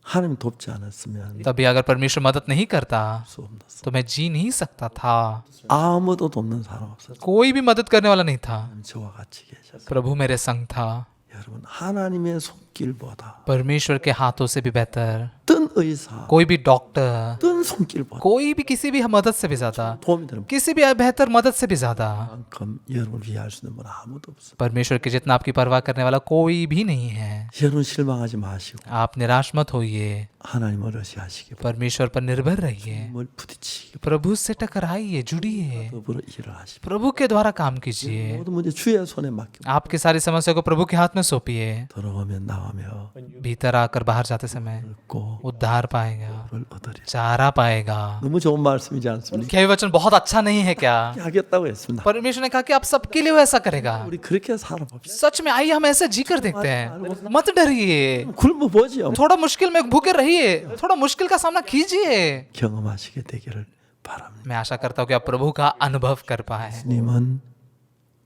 하나님 돕지 않았으면 तभी अगर परमेश्वर मदद नहीं करता 수 없었어. तो मैं जी नहीं सकता था। 아무도 돕는 사람 없었어. कोई भी मदद करने वाला नहीं था। 저와 같이 계셨어요. प्रभु मेरे संग था। 여러분 하나님의 손길보다 परमेश्वर के हाथों से भी बेहतर 어떤 의사, कोई भी डॉक्टर, 어떤 손길보다 कोई भी किसी भी मदद से भी ज्यादा, 도움이 되는 किसी भी बेहतर मदद से भी ज्यादा 만큼 여러분을 위할 수 있는 분 아무도 없어요. परमेश्वर के जितना आपकी परवाह करने वाला कोई भी नहीं है। 여러분 실망하지 마시고 आप निराश मत होइए, 하나님을 의지하시기 바랍니다. परमेश्वर पर निर्भर रहिए, 뭘 부딪히기 प्रभु से टकराइए, जुड़िए, 더불어 일을 하시고 प्रभु के द्वारा काम कीजिए। 모든 문제 주의 손에 맡기고 आपकी सारी समस्या को प्रभु के हाथ में सौंपिए। 들어가면 나오며 भीतर आकर बाहर जाते समय 고 उद्धार पाएगा, 를 얻으리라. चारा पाएगा। 너무 좋은 말씀이지 않습니까? क्या ये वचन बहुत अच्छा नहीं है क्या? 하겠다고 했습니다. परमेश्वर ने कहा कि आप सबके लिए वो ऐसा करेगा। 우리 그렇게 살아봅시다. सच में आइए हम ऐसे जी कर देखते हैं। मत डरिए, 굶어보지요. थोड़ा मुश्किल में भूखे रहिए, थोड़ा मुश्किल का सामना कीजिए। 경험하시게 되기를 바랍니다. मैं आशा करता हूँ कि आप प्रभु का अनुभव कर पाए। 주님은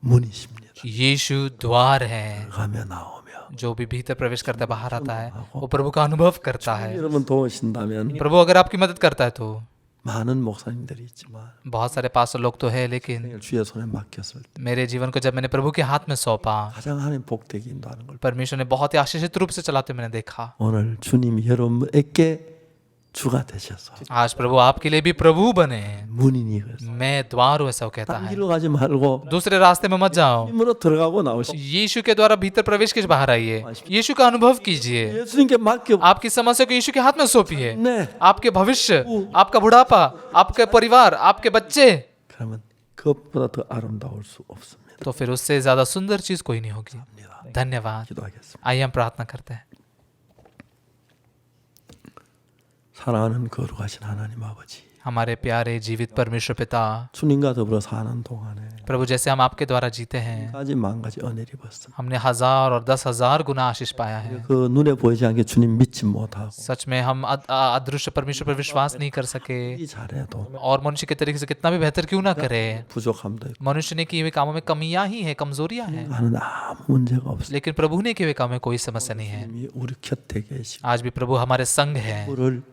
문이십니다. यीशु द्वार है, 가며 나오며 जो भी भीतर प्रवेश करता है बाहर आता है वो प्रभु का अनुभव करता है। 여러분 도우신다면 प्रभु अगर आपकी मदद करता है तो 많은 목사님들이 있지만 बहुत सारे पास्टर लोग तो है, लेकिन 주의 손에 맡겼을 때 मेरे जीवन को जब मैंने प्रभु के हाथ में सौंपा, 가장 하나님 복되게 인도하는 걸 परमेश्वर ने बहुत ही आशीषित रूप से चलाते मैंने देखा। 오늘 주님이 여러분에게 주가 되셔서 आज प्रभु आपके लिए भी प्रभु बने। 문인이 그래서 मैं द्वार हूँ ऐसा वो कहता 딴 है। 길로 가지 말고 दूसरे रास्ते में मत जाओ, 주님으로 들어가고 나오시 यीशु के द्वारा भीतर प्रवेश के बाहर आइए, यीशु का अनुभव कीजिए, 예수님께 맡겨 आपकी समस्या को यीशु के हाथ में सौंपिए। 네 आपके भविष्य, आपका बुढ़ापा, आपके परिवार, आपके बच्चे, 그러면 그것보다 더 아름다울 수 없습니다. तो फिर उससे ज्यादा सुंदर चीज कोई नहीं होगी। धन्यवाद। 기도하겠습니다. आइए हम प्रार्थना करते हैं। 사랑하는 거룩하신 하나님 아버지, हमारे प्यारे जीवित परमेश्वर पिता, 주님과 더불어 사는 동안에 प्रभु जैसे हम आपके द्वारा जीते हैं, 가지 만 가지 은혜를 입었습니다. हमने 1000 और 10,000 गुना आशीष पाया है। 그 눈에 보이지 않게 주님 믿지 못하고 सच में हम अदृश्य परमेश्वर पर विश्वास नहीं कर सके, 이 잘해도 और मनुष्य के तरीके से कितना भी बेहतर क्यों ना करे, 부족함도 있고 मनुष्य ने किए हुए कामों में कमियां ही है, कमजोरियां हैं, 하는 아무 문제가 없습니다. लेकिन प्रभु ने किए हुए कामों में कोई समस्या नहीं है। 주님이 우리 곁에 계시고 आज भी प्रभु हमारे संग है 우리를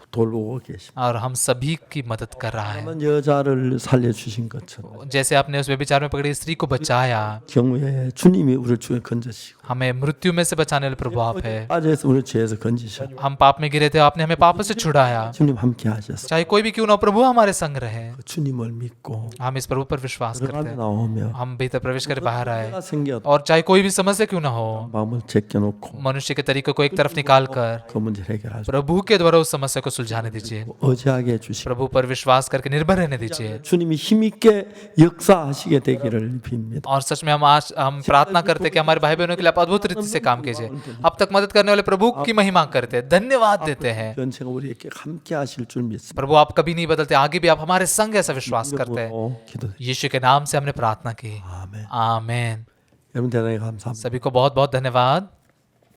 돌보고 계십니다. और हम सभी की मदद कर रहा है। 한 여자를 살려주신 것처럼 जैसे आपने उस व्यभिचार में पकड़ी स्त्री को बचाया, 경우에 주님이 우리를 주에 건져시고 हमें मृत्यु में से बचाने वाले प्रभु आप है। 빠져서 우리를 죄에서 건지셨고 हम पाप में गिरे थे, आपने हमें पाप से छुड़ाया। 주님 함께 하셨어요. चाहे कोई भी क्यों ना हो, प्रभु हमारे संग रहे। 그 주님을 믿고 हम इस प्रभु पर विश्वास करते 들어가며 हैं। 나오며 हम भीतर प्रवेश कर बाहर आए, 내가 생겨 और चाहे कोई भी समस्या क्यों ना हो, 마음을 제껴놓고 मनुष्य के तरीकों को एक तरफ निकाल कर 그 문제를 해결하시고 प्रभु के द्वारा उस समस्या को सुलझाने दीजिए। 의지하게 해주시고 प्रभु पर विश्वास करके निर्भर रहने दीजिए। 주님이 힘있게 역사하시게 되기를 빕니다. और सच में हम प्रार्थना करते हैं कि हमारे भाई बहनों के लिए आप अद्भुत रीति से काम कीजिए। अब तक मदद करने वाले प्रभु की महिमा करते हैं, धन्यवाद देते हैं। 전체가 우리에게 함께 하실 줄 믿습니다. प्रभु आप कभी नहीं बदलते, आगे भी आप हमारे संग ऐसा विश्वास करते हैं। 기도드립니다. यीशु के नाम से हमने प्रार्थना की, 아멘. आमेन। 여러분 대단히 감사합니다. सभी को बहुत बहुत धन्यवाद।